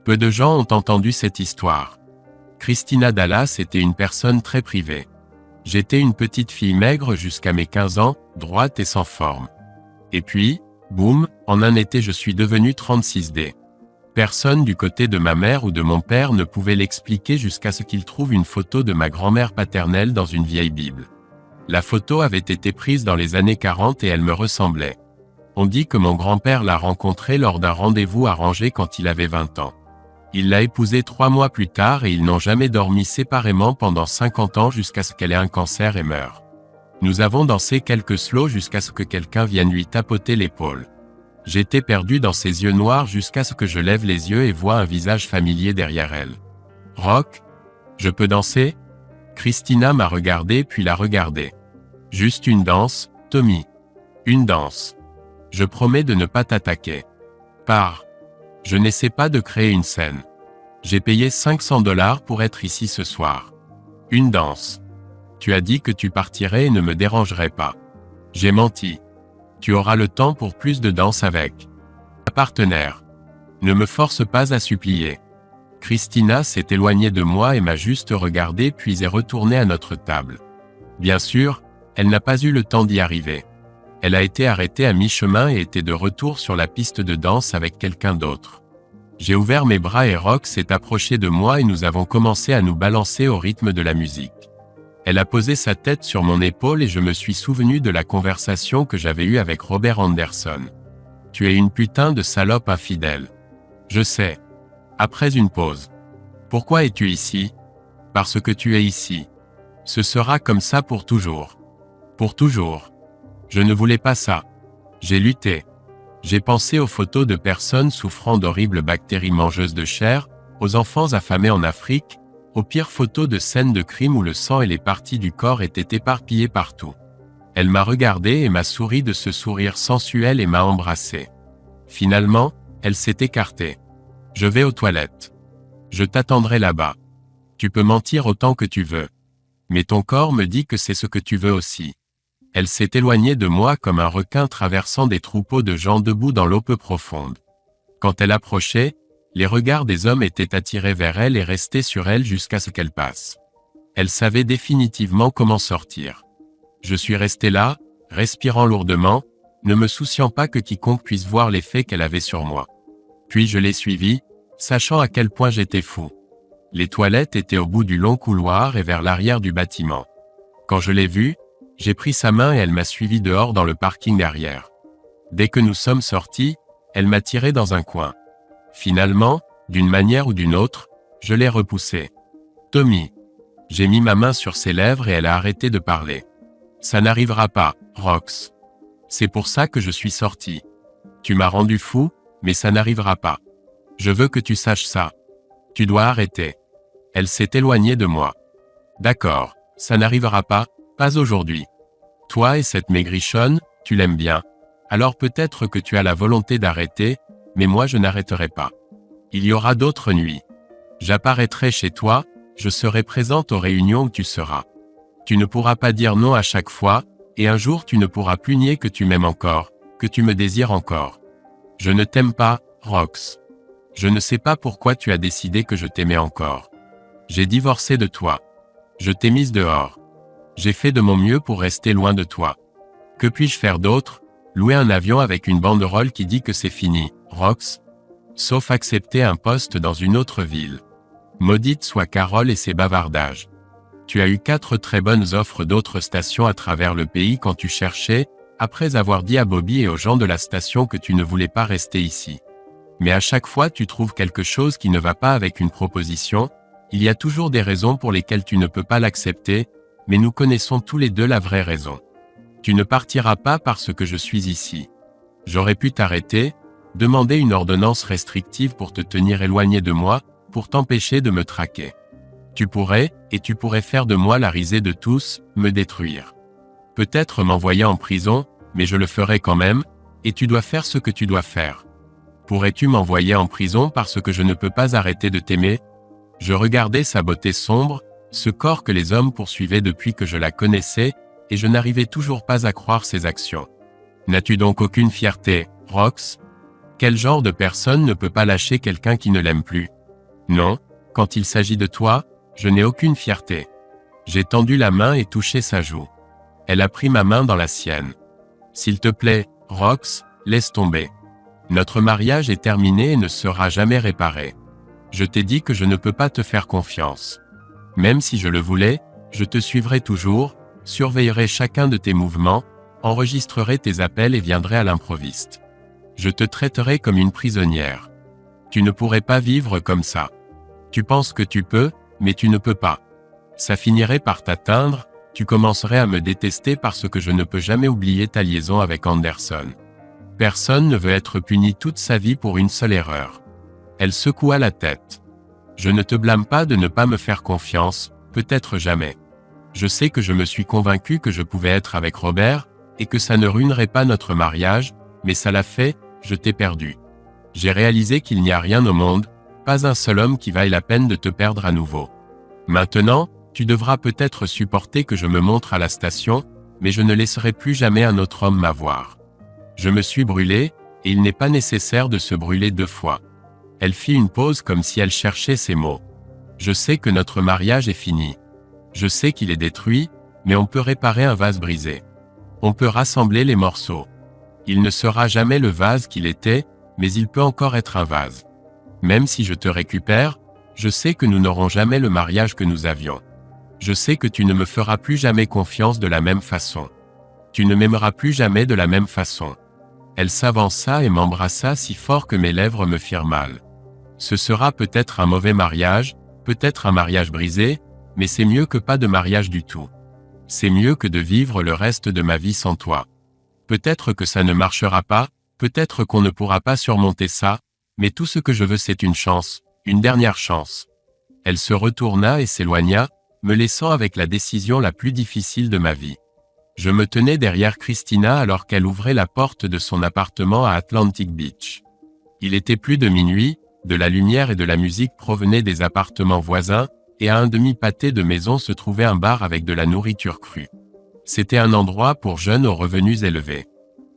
S1: Peu de gens ont entendu cette histoire. Christina Dallas était une personne très privée. J'étais une petite fille maigre jusqu'à mes 15 ans, droite et sans forme. Et puis, boum, en un été je suis devenue 36D. Personne du côté de ma mère ou de mon père ne pouvait l'expliquer jusqu'à ce qu'il trouve une photo de ma grand-mère paternelle dans une vieille Bible. La photo avait été prise dans les années 40 et elle me ressemblait. On dit que mon grand-père l'a rencontrée lors d'un rendez-vous arrangé quand il avait 20 ans. Il l'a épousée 3 mois plus tard et ils n'ont jamais dormi séparément pendant 50 ans jusqu'à ce qu'elle ait un cancer et meure. Nous avons dansé quelques slows jusqu'à ce que quelqu'un vienne lui tapoter l'épaule. J'étais perdu dans ses yeux noirs jusqu'à ce que je lève les yeux et vois un visage familier derrière elle. « Rock, je peux danser ?» Christina m'a regardé puis l'a regardé. « Juste une danse, Tommy. Une danse. Je promets de ne pas t'attaquer. Pars. Je n'essaie pas de créer une scène. J'ai payé 500 $ pour être ici ce soir. Une danse. Tu as dit que tu partirais et ne me dérangerais pas. J'ai menti. Tu auras le temps pour plus de danse avec ta partenaire. Ne me force pas à supplier. » Christina s'est éloignée de moi et m'a juste regardé puis est retournée à notre table. Bien sûr, elle n'a pas eu le temps d'y arriver. Elle a été arrêtée à mi-chemin et était de retour sur la piste de danse avec quelqu'un d'autre. J'ai ouvert mes bras et Rox s'est approché de moi et nous avons commencé à nous balancer au rythme de la musique. Elle a posé sa tête sur mon épaule et je me suis souvenu de la conversation que j'avais eue avec Robert Anderson. « Tu es une putain de salope infidèle. » « Je sais. » Après une pause. « Pourquoi es-tu ici ? » ?»« Parce que tu es ici. Ce sera comme ça pour toujours. Pour toujours. Je ne voulais pas ça. J'ai lutté. J'ai pensé aux photos de personnes souffrant d'horribles bactéries mangeuses de chair, aux enfants affamés en Afrique, aux pires photos de scènes de crime où le sang et les parties du corps étaient éparpillées partout. Elle m'a regardé et m'a souri de ce sourire sensuel et m'a embrassé. Finalement, elle s'est écartée. « Je vais aux toilettes. Je t'attendrai là-bas. Tu peux mentir autant que tu veux. Mais ton corps me dit que c'est ce que tu veux aussi. » Elle s'est éloignée de moi comme un requin traversant des troupeaux de gens debout dans l'eau peu profonde. Quand elle approchait, les regards des hommes étaient attirés vers elle et restés sur elle jusqu'à ce qu'elle passe. Elle savait définitivement comment sortir. Je suis resté là, respirant lourdement, ne me souciant pas que quiconque puisse voir l'effet qu'elle avait sur moi. Puis je l'ai suivie, sachant à quel point j'étais fou. Les toilettes étaient au bout du long couloir et vers l'arrière du bâtiment. Quand je l'ai vue, j'ai pris sa main et elle m'a suivi dehors dans le parking arrière. Dès que nous sommes sortis, elle m'a tiré dans un coin. Finalement, d'une manière ou d'une autre, je l'ai repoussée. « Tommy. » J'ai mis ma main sur ses lèvres et elle a arrêté de parler. « Ça n'arrivera pas, Rox. C'est pour ça que je suis sorti. Tu m'as rendu fou, mais ça n'arrivera pas. Je veux que tu saches ça. Tu dois arrêter. » Elle s'est éloignée de moi. « D'accord, ça n'arrivera pas, pas aujourd'hui. Toi et cette maigrichonne, tu l'aimes bien. Alors peut-être que tu as la volonté d'arrêter, mais moi je n'arrêterai pas. Il y aura d'autres nuits. J'apparaîtrai chez toi, je serai présente aux réunions où tu seras. Tu ne pourras pas dire non à chaque fois, et un jour tu ne pourras plus nier que tu m'aimes encore, que tu me désires encore. Je ne t'aime pas, Rox. Je ne sais pas pourquoi tu as décidé que je t'aimais encore. J'ai divorcé de toi. Je t'ai mise dehors. J'ai fait de mon mieux pour rester loin de toi. Que puis-je faire d'autre ? Louer un avion avec une banderole qui dit que c'est fini, Rox ? Sauf accepter un poste dans une autre ville. Maudite soit Carole et ses bavardages. Tu as eu 4 très bonnes offres d'autres stations à travers le pays quand tu cherchais, après avoir dit à Bobby et aux gens de la station que tu ne voulais pas rester ici. Mais à chaque fois tu trouves quelque chose qui ne va pas avec une proposition, il y a toujours des raisons pour lesquelles tu ne peux pas l'accepter, mais nous connaissons tous les deux la vraie raison. Tu ne partiras pas parce que je suis ici. J'aurais pu t'arrêter, demander une ordonnance restrictive pour te tenir éloigné de moi, pour t'empêcher de me traquer. Tu pourrais, et tu pourrais faire de moi la risée de tous, me détruire. Peut-être m'envoyer en prison, mais je le ferai quand même, et tu dois faire ce que tu dois faire. Pourrais-tu m'envoyer en prison parce que je ne peux pas arrêter de t'aimer ? Je regardais sa beauté sombre, ce corps que les hommes poursuivaient depuis que je la connaissais, et je n'arrivais toujours pas à croire ses actions. N'as-tu donc aucune fierté, Rox ? Quel genre de personne ne peut pas lâcher quelqu'un qui ne l'aime plus ? Non, quand il s'agit de toi, je n'ai aucune fierté. J'ai tendu la main et touché sa joue. Elle a pris ma main dans la sienne. S'il te plaît, Rox, laisse tomber. Notre mariage est terminé et ne sera jamais réparé. Je t'ai dit que je ne peux pas te faire confiance. Même si je le voulais, je te suivrai toujours, surveillerai chacun de tes mouvements, enregistrerai tes appels et viendrai à l'improviste. Je te traiterai comme une prisonnière. Tu ne pourrais pas vivre comme ça. Tu penses que tu peux, mais tu ne peux pas. Ça finirait par t'atteindre, tu commencerais à me détester parce que je ne peux jamais oublier ta liaison avec Anderson. Personne ne veut être puni toute sa vie pour une seule erreur. Elle secoua la tête. Je ne te blâme pas de ne pas me faire confiance, peut-être jamais. Je sais que je me suis convaincu que je pouvais être avec Robert, et que ça ne ruinerait pas notre mariage, mais ça l'a fait, je t'ai perdu. J'ai réalisé qu'il n'y a rien au monde, pas un seul homme qui vaille la peine de te perdre à nouveau. Maintenant, tu devras peut-être supporter que je me montre à la station, mais je ne laisserai plus jamais un autre homme m'avoir. Je me suis brûlé, et il n'est pas nécessaire de se brûler 2 fois. Elle fit une pause comme si elle cherchait ses mots. Je sais que notre mariage est fini. Je sais qu'il est détruit, mais on peut réparer un vase brisé. On peut rassembler les morceaux. Il ne sera jamais le vase qu'il était, mais il peut encore être un vase. Même si je te récupère, je sais que nous n'aurons jamais le mariage que nous avions. Je sais que tu ne me feras plus jamais confiance de la même façon. Tu ne m'aimeras plus jamais de la même façon. Elle s'avança et m'embrassa si fort que mes lèvres me firent mal. Ce sera peut-être un mauvais mariage, peut-être un mariage brisé, mais c'est mieux que pas de mariage du tout. C'est mieux que de vivre le reste de ma vie sans toi. Peut-être que ça ne marchera pas, peut-être qu'on ne pourra pas surmonter ça, mais tout ce que je veux c'est une chance, une dernière chance. Elle se retourna et s'éloigna, me laissant avec la décision la plus difficile de ma vie. Je me tenais derrière Christina alors qu'elle ouvrait la porte de son appartement à Atlantic Beach. Il était plus de minuit, de la lumière et de la musique provenaient des appartements voisins, et à un demi-pâté de maison se trouvait un bar avec de la nourriture crue. C'était un endroit pour jeunes aux revenus élevés.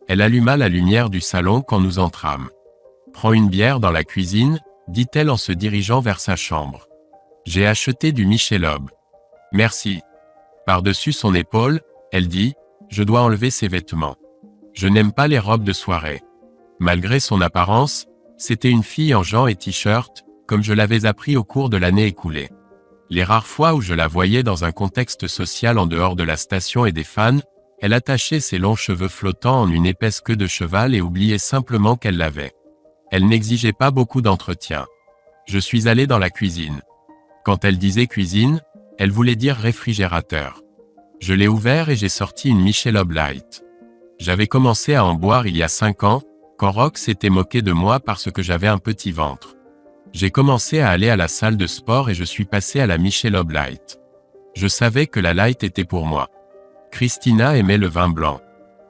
S1: Elle alluma la lumière du salon quand nous entrâmes. « Prends une bière dans la cuisine », dit-elle en se dirigeant vers sa chambre. J'ai acheté du Michelob. Merci. Par-dessus son épaule, elle dit, je dois enlever ses vêtements. Je n'aime pas les robes de soirée. Malgré son apparence, c'était une fille en jeans et t-shirt, comme je l'avais appris au cours de l'année écoulée. Les rares fois où je la voyais dans un contexte social en dehors de la station et des fans, elle attachait ses longs cheveux flottants en une épaisse queue de cheval et oubliait simplement qu'elle l'avait. Elle n'exigeait pas beaucoup d'entretien. Je suis allé dans la cuisine. Quand elle disait cuisine, elle voulait dire réfrigérateur. Je l'ai ouvert et j'ai sorti une Michelob Light. J'avais commencé à en boire il y a 5 ans, quand Rox s'était moqué de moi parce que j'avais un petit ventre. J'ai commencé à aller à la salle de sport et je suis passé à la Michelob Light. Je savais que la Light était pour moi. Christina aimait le vin blanc.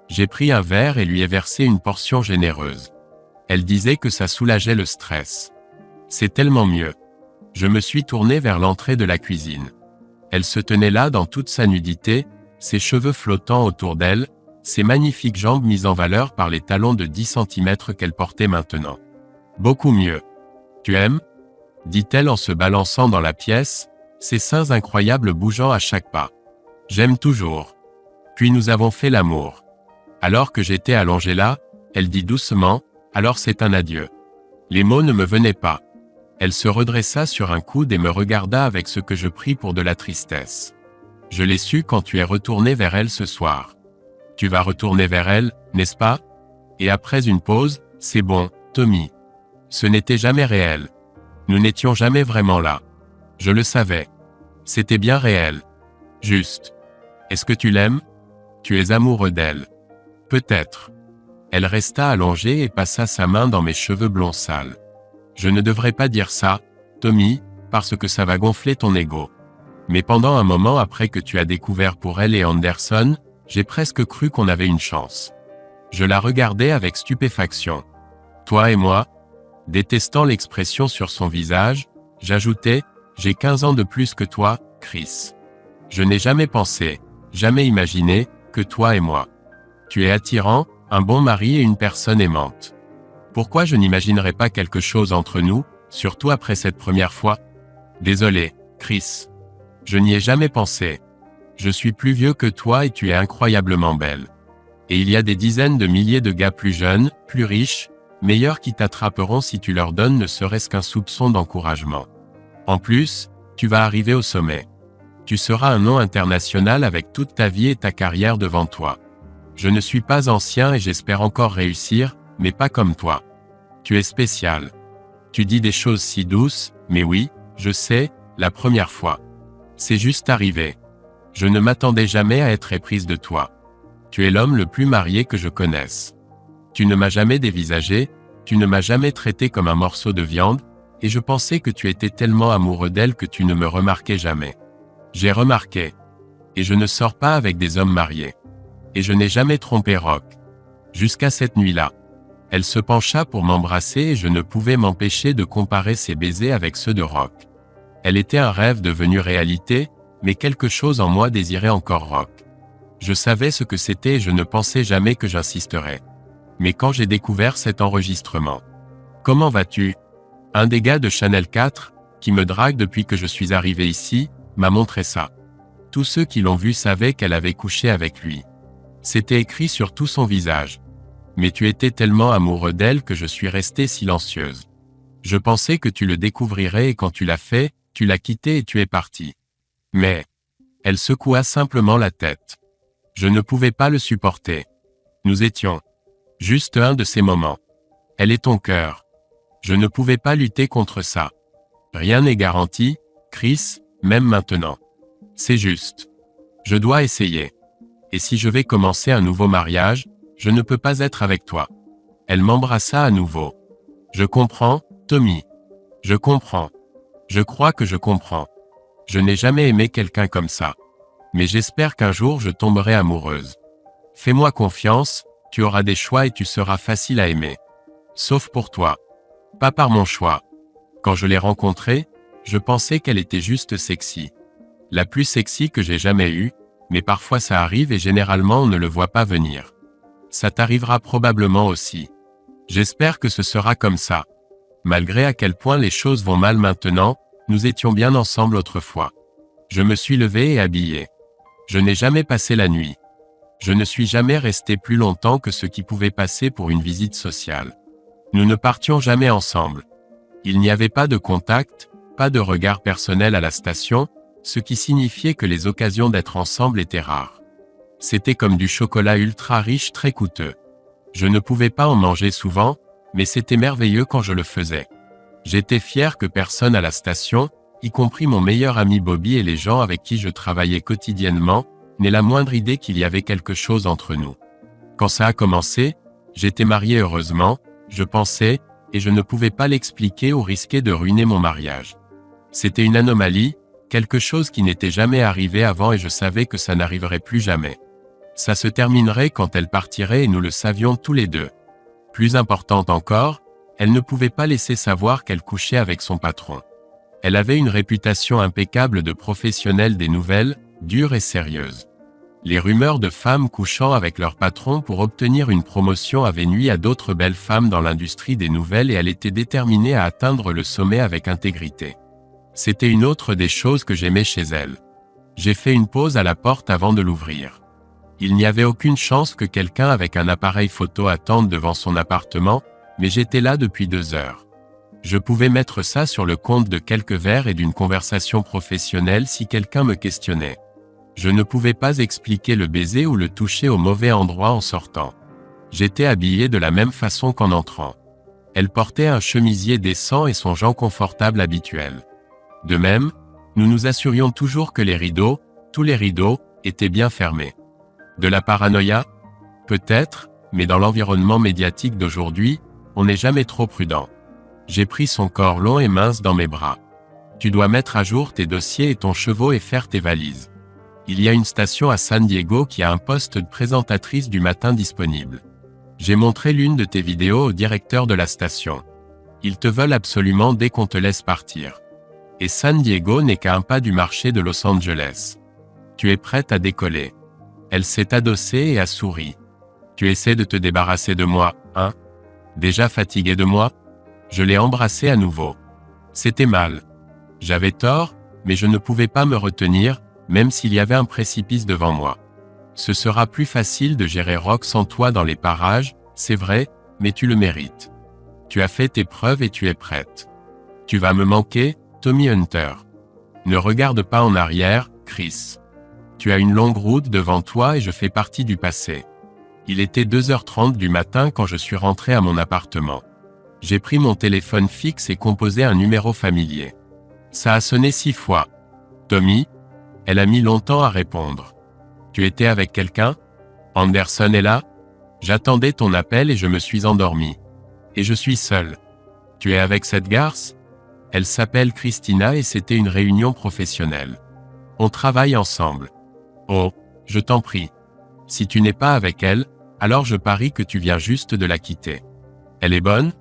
S1: J'ai pris un verre et lui ai versé une portion généreuse. Elle disait que ça soulageait le stress. C'est tellement mieux. Je me suis tourné vers l'entrée de la cuisine. Elle se tenait là dans toute sa nudité, ses cheveux flottants autour d'elle, ses magnifiques jambes mises en valeur par les talons de 10 cm qu'elle portait maintenant. Beaucoup mieux. Tu aimes ? dit-elle en se balançant dans la pièce, ses seins incroyables bougeant à chaque pas. J'aime toujours. Puis nous avons fait l'amour. Alors que j'étais allongé là, elle dit doucement, alors c'est un adieu. Les mots ne me venaient pas. Elle se redressa sur un coude et me regarda avec ce que je pris pour de la tristesse. Je l'ai su quand tu es retourné vers elle ce soir. Tu vas retourner vers elle, n'est-ce pas ? Et après une pause, c'est bon, Tommy. Ce n'était jamais réel. Nous n'étions jamais vraiment là. Je le savais. C'était bien réel. Juste. Est-ce que tu l'aimes ? Tu es amoureux d'elle. Peut-être. Elle resta allongée et passa sa main dans mes cheveux blonds sales. Je ne devrais pas dire ça, Tommy, parce que ça va gonfler ton ego. Mais pendant un moment après que tu as découvert pour elle et Anderson, j'ai presque cru qu'on avait une chance. Je la regardais avec stupéfaction. Toi et moi ? Détestant l'expression sur son visage, j'ajoutais, j'ai 15 ans de plus que toi, Chris. Je n'ai jamais pensé, jamais imaginé, que toi et moi. Tu es attirant, un bon mari et une personne aimante. Pourquoi je n'imaginerais pas quelque chose entre nous, surtout après cette première fois ? Désolé, Chris. Je n'y ai jamais pensé, Je suis plus vieux que toi et tu es incroyablement belle. Et il y a des dizaines de milliers de gars plus jeunes, plus riches, meilleurs qui t'attraperont si tu leur donnes ne serait-ce qu'un soupçon d'encouragement. En plus, tu vas arriver au sommet. Tu seras un nom international avec toute ta vie et ta carrière devant toi. Je ne suis pas ancien et j'espère encore réussir, mais pas comme toi. Tu es spécial. Tu dis des choses si douces, mais oui, je sais, la première fois. C'est juste arrivé. Je ne m'attendais jamais à être éprise de toi. Tu es l'homme le plus marié que je connaisse. Tu ne m'as jamais dévisagé, tu ne m'as jamais traité comme un morceau de viande, et je pensais que tu étais tellement amoureux d'elle que tu ne me remarquais jamais. J'ai remarqué. Et je ne sors pas avec des hommes mariés. Et je n'ai jamais trompé Rock. Jusqu'à cette nuit-là. Elle se pencha pour m'embrasser et je ne pouvais m'empêcher de comparer ses baisers avec ceux de Rock. Elle était un rêve devenu réalité, mais quelque chose en moi désirait encore Rock. Je savais ce que c'était et je ne pensais jamais que j'insisterais. Mais quand j'ai découvert cet enregistrement. Comment vas-tu? Un des gars de Chanel 4, qui me drague depuis que je suis arrivé ici, m'a montré ça. Tous ceux qui l'ont vu savaient qu'elle avait couché avec lui. C'était écrit sur tout son visage. Mais tu étais tellement amoureux d'elle que je suis restée silencieuse. Je pensais que tu le découvrirais et quand tu l'as fait, tu l'as quitté et tu es parti. Mais, elle secoua simplement la tête. Je ne pouvais pas le supporter. Nous étions juste un de ces moments. Elle est ton cœur. Je ne pouvais pas lutter contre ça. Rien n'est garanti, Chris, même maintenant. C'est juste. Je dois essayer. Et si je vais commencer un nouveau mariage, je ne peux pas être avec toi. Elle m'embrassa à nouveau. Je comprends, Tommy. Je comprends. Je crois que je comprends. Je n'ai jamais aimé quelqu'un comme ça. Mais j'espère qu'un jour je tomberai amoureuse. Fais-moi confiance, tu auras des choix et tu seras facile à aimer. Sauf pour toi. Pas par mon choix. Quand je l'ai rencontrée, je pensais qu'elle était juste sexy. La plus sexy que j'ai jamais eue, mais parfois ça arrive et généralement on ne le voit pas venir. Ça t'arrivera probablement aussi. J'espère que ce sera comme ça. Malgré à quel point les choses vont mal maintenant, nous étions bien ensemble autrefois. Je me suis levé et habillé. Je n'ai jamais passé la nuit. Je ne suis jamais resté plus longtemps que ce qui pouvait passer pour une visite sociale. Nous ne partions jamais ensemble. Il n'y avait pas de contact, pas de regard personnel à la station, ce qui signifiait que les occasions d'être ensemble étaient rares. C'était comme du chocolat ultra riche très coûteux. Je ne pouvais pas en manger souvent, mais c'était merveilleux quand je le faisais. J'étais fier que personne à la station, y compris mon meilleur ami Bobby et les gens avec qui je travaillais quotidiennement, n'ait la moindre idée qu'il y avait quelque chose entre nous. Quand ça a commencé, j'étais marié heureusement, je pensais, et je ne pouvais pas l'expliquer ou risquer de ruiner mon mariage. C'était une anomalie, quelque chose qui n'était jamais arrivé avant et je savais que ça n'arriverait plus jamais. Ça se terminerait quand elle partirait et nous le savions tous les deux. Plus importante encore, elle ne pouvait pas laisser savoir qu'elle couchait avec son patron. Elle avait une réputation impeccable de professionnelle des nouvelles, dure et sérieuse. Les rumeurs de femmes couchant avec leur patron pour obtenir une promotion avaient nui à d'autres belles femmes dans l'industrie des nouvelles et elle était déterminée à atteindre le sommet avec intégrité. C'était une autre des choses que j'aimais chez elle. J'ai fait une pause à la porte avant de l'ouvrir. Il n'y avait aucune chance que quelqu'un avec un appareil photo attende devant son appartement, mais j'étais là depuis 2 heures. Je pouvais mettre ça sur le compte de quelques verres et d'une conversation professionnelle si quelqu'un me questionnait. Je ne pouvais pas expliquer le baiser ou le toucher au mauvais endroit en sortant. J'étais habillé de la même façon qu'en entrant. Elle portait un chemisier décent et son genre confortable habituel. De même, nous nous assurions toujours que les rideaux, tous les rideaux, étaient bien fermés. De la paranoïa? Peut-être, mais dans l'environnement médiatique d'aujourd'hui, on n'est jamais trop prudent. J'ai pris son corps long et mince dans mes bras. Tu dois mettre à jour tes dossiers et ton chevaux et faire tes valises. Il y a une station à San Diego qui a un poste de présentatrice du matin disponible. J'ai montré l'une de tes vidéos au directeur de la station. Ils te veulent absolument dès qu'on te laisse partir. Et San Diego n'est qu'à un pas du marché de Los Angeles. Tu es prête à décoller. Elle s'est adossée et a souri. Tu essaies de te débarrasser de moi, hein? Déjà fatigué de moi? Je l'ai embrassée à nouveau. C'était mal. J'avais tort, mais je ne pouvais pas me retenir, même s'il y avait un précipice devant moi. Ce sera plus facile de gérer Rock sans toi dans les parages, c'est vrai, mais tu le mérites. Tu as fait tes preuves et tu es prête. Tu vas me manquer, Tommy Hunter. Ne regarde pas en arrière, Chris. Tu as une longue route devant toi et je fais partie du passé. Il était 2h30 du matin quand je suis rentré à mon appartement. J'ai pris mon téléphone fixe et composé un numéro familier. Ça a sonné 6 fois. Tommy? Elle a mis longtemps à répondre. Tu étais avec quelqu'un? Anderson est là? J'attendais ton appel et je me suis endormi. Et je suis seul. Tu es avec cette garce? Elle s'appelle Christina et c'était une réunion professionnelle. On travaille ensemble. Oh, je t'en prie. Si tu n'es pas avec elle, alors je parie que tu viens juste de la quitter. Elle est bonne?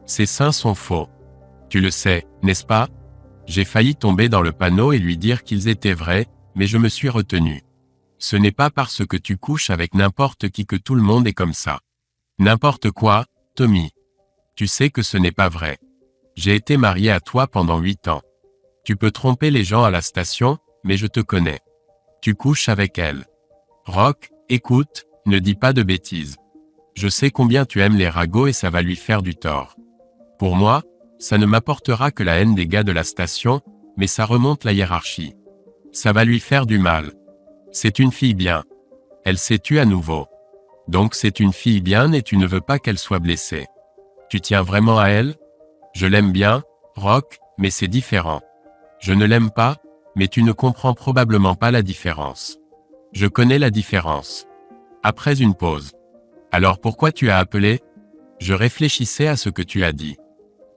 S1: Ses seins sont faux. Tu le sais, n'est-ce pas? J'ai failli tomber dans le panneau et lui dire qu'ils étaient vrais, mais je me suis retenu. Ce n'est pas parce que tu couches avec n'importe qui que tout le monde est comme ça. N'importe quoi, Tommy. Tu sais que ce n'est pas vrai. J'ai été marié à toi pendant 8 ans. Tu peux tromper les gens à la station, mais je te connais. Tu couches avec elle. Rock, écoute, ne dis pas de bêtises. Je sais combien tu aimes les ragots et ça va lui faire du tort. Pour moi, ça ne m'apportera que la haine des gars de la station, mais ça remonte la hiérarchie. Ça va lui faire du mal. C'est une fille bien. Elle s'est tue à nouveau. Donc c'est une fille bien et tu ne veux pas qu'elle soit blessée. Tu tiens vraiment à elle? Je l'aime bien, Rock, mais c'est différent. Je ne l'aime pas, mais tu ne comprends probablement pas la différence. Je connais la différence. Après une pause. Alors pourquoi tu as appelé? Je réfléchissais à ce que tu as dit.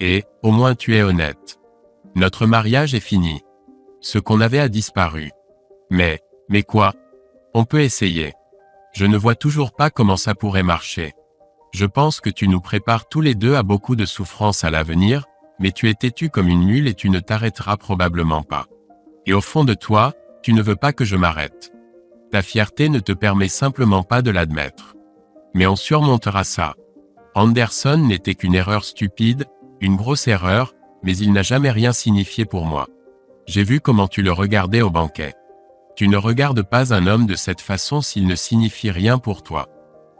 S1: Et, au moins tu es honnête. Notre mariage est fini. Ce qu'on avait a disparu. Mais quoi? On peut essayer. Je ne vois toujours pas comment ça pourrait marcher. Je pense que tu nous prépares tous les deux à beaucoup de souffrances à l'avenir, mais tu es têtu comme une mule et tu ne t'arrêteras probablement pas. Et au fond de toi, tu ne veux pas que je m'arrête. Ta fierté ne te permet simplement pas de l'admettre. Mais on surmontera ça. Anderson n'était qu'une erreur stupide, une grosse erreur, mais il n'a jamais rien signifié pour moi. J'ai vu comment tu le regardais au banquet. Tu ne regardes pas un homme de cette façon s'il ne signifie rien pour toi.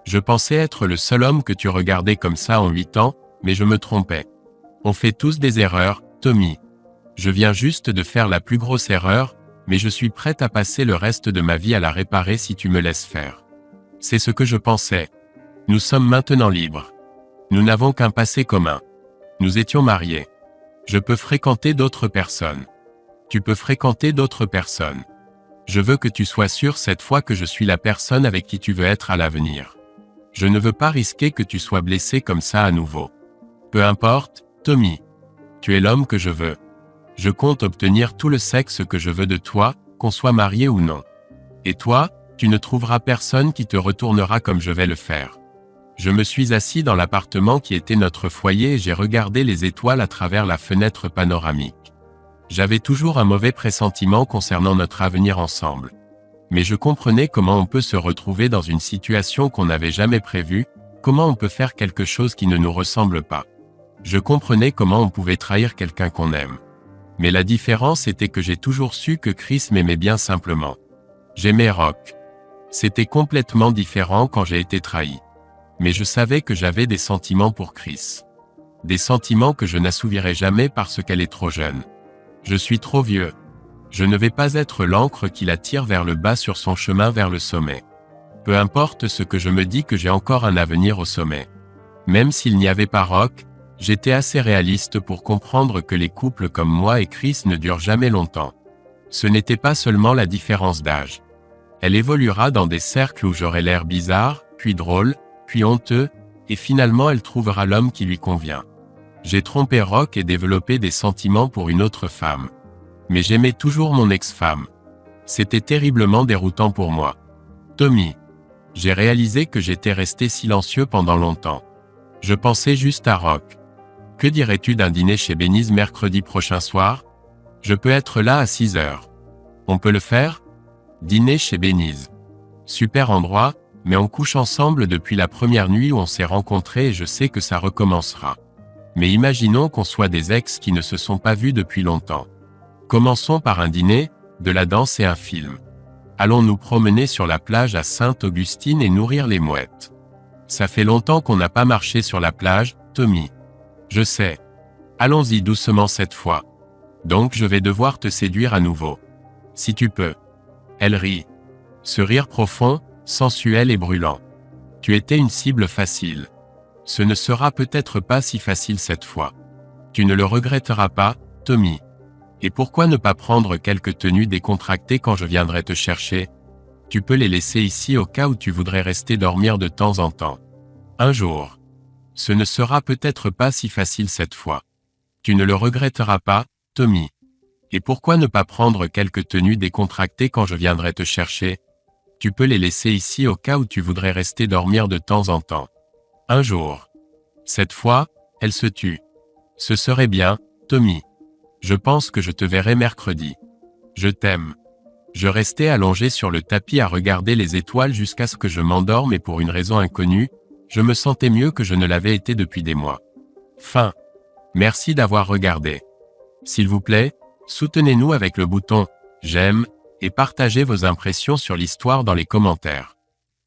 S1: Je pensais être le seul homme que tu regardais comme ça en 8 ans, mais je me trompais. On fait tous des erreurs, Tommy. Je viens juste de faire la plus grosse erreur, mais je suis prête à passer le reste de ma vie à la réparer si tu me laisses faire. C'est ce que je pensais. Nous sommes maintenant libres. Nous n'avons qu'un passé commun. Nous étions mariés. Je peux fréquenter d'autres personnes. Tu peux fréquenter d'autres personnes. Je veux que tu sois sûr cette fois que je suis la personne avec qui tu veux être à l'avenir. Je ne veux pas risquer que tu sois blessé comme ça à nouveau. Peu importe, Tommy. Tu es l'homme que je veux. Je compte obtenir tout le sexe que je veux de toi, qu'on soit marié ou non. Et toi, tu ne trouveras personne qui te retournera comme je vais le faire. Je me suis assis dans l'appartement qui était notre foyer et j'ai regardé les étoiles à travers la fenêtre panoramique. J'avais toujours un mauvais pressentiment concernant notre avenir ensemble. Mais je comprenais comment on peut se retrouver dans une situation qu'on n'avait jamais prévue, comment on peut faire quelque chose qui ne nous ressemble pas. Je comprenais comment on pouvait trahir quelqu'un qu'on aime. Mais la différence était que j'ai toujours su que Chris m'aimait bien simplement. J'aimais Rock. C'était complètement différent quand j'ai été trahi. Mais je savais que j'avais des sentiments pour Chris. Des sentiments que je n'assouvirai jamais parce qu'elle est trop jeune. Je suis trop vieux. Je ne vais pas être l'encre qui la tire vers le bas sur son chemin vers le sommet. Peu importe ce que je me dis que j'ai encore un avenir au sommet. Même s'il n'y avait pas Rock, j'étais assez réaliste pour comprendre que les couples comme moi et Chris ne durent jamais longtemps. Ce n'était pas seulement la différence d'âge. Elle évoluera dans des cercles où j'aurai l'air bizarre, puis drôle, puis honteux, et finalement elle trouvera l'homme qui lui convient. J'ai trompé Rock et développé des sentiments pour une autre femme. Mais j'aimais toujours mon ex-femme. C'était terriblement déroutant pour moi. Tommy. J'ai réalisé que j'étais resté silencieux pendant longtemps. Je pensais juste à Rock. Que dirais-tu d'un dîner chez Benny's mercredi prochain soir? Je peux être là à 6 heures. On peut le faire? Dîner chez Benny's. Super endroit, mais on couche ensemble depuis la première nuit où on s'est rencontrés et je sais que ça recommencera. Mais imaginons qu'on soit des ex qui ne se sont pas vus depuis longtemps. Commençons par un dîner, de la danse et un film. Allons nous promener sur la plage à Sainte-Augustine et nourrir les mouettes. Ça fait longtemps qu'on n'a pas marché sur la plage, Tommy. Je sais. Allons-y doucement cette fois. Donc je vais devoir te séduire à nouveau. Si tu peux. Elle rit. Ce rire profond, sensuel et brûlant. Tu étais une cible facile. Ce ne sera peut-être pas si facile cette fois. Tu ne le regretteras pas, Tommy. Et pourquoi ne pas prendre quelques tenues décontractées quand je viendrai te chercher? Tu peux les laisser ici au cas où tu voudrais rester dormir de temps en temps. Un jour. Ce ne sera peut-être pas si facile cette fois. Tu ne le regretteras pas, Tommy. Et pourquoi ne pas prendre quelques tenues décontractées quand je viendrai te chercher? Tu peux les laisser ici au cas où tu voudrais rester dormir de temps en temps. Un jour. Cette fois, elle se tut. Ce serait bien, Tommy. Je pense que je te verrai mercredi. Je t'aime. Je restais allongé sur le tapis à regarder les étoiles jusqu'à ce que je m'endorme et pour une raison inconnue, je me sentais mieux que je ne l'avais été depuis des mois. Fin. Merci d'avoir regardé. S'il vous plaît, soutenez-nous avec le bouton « J'aime » et partagez vos impressions sur l'histoire dans les commentaires.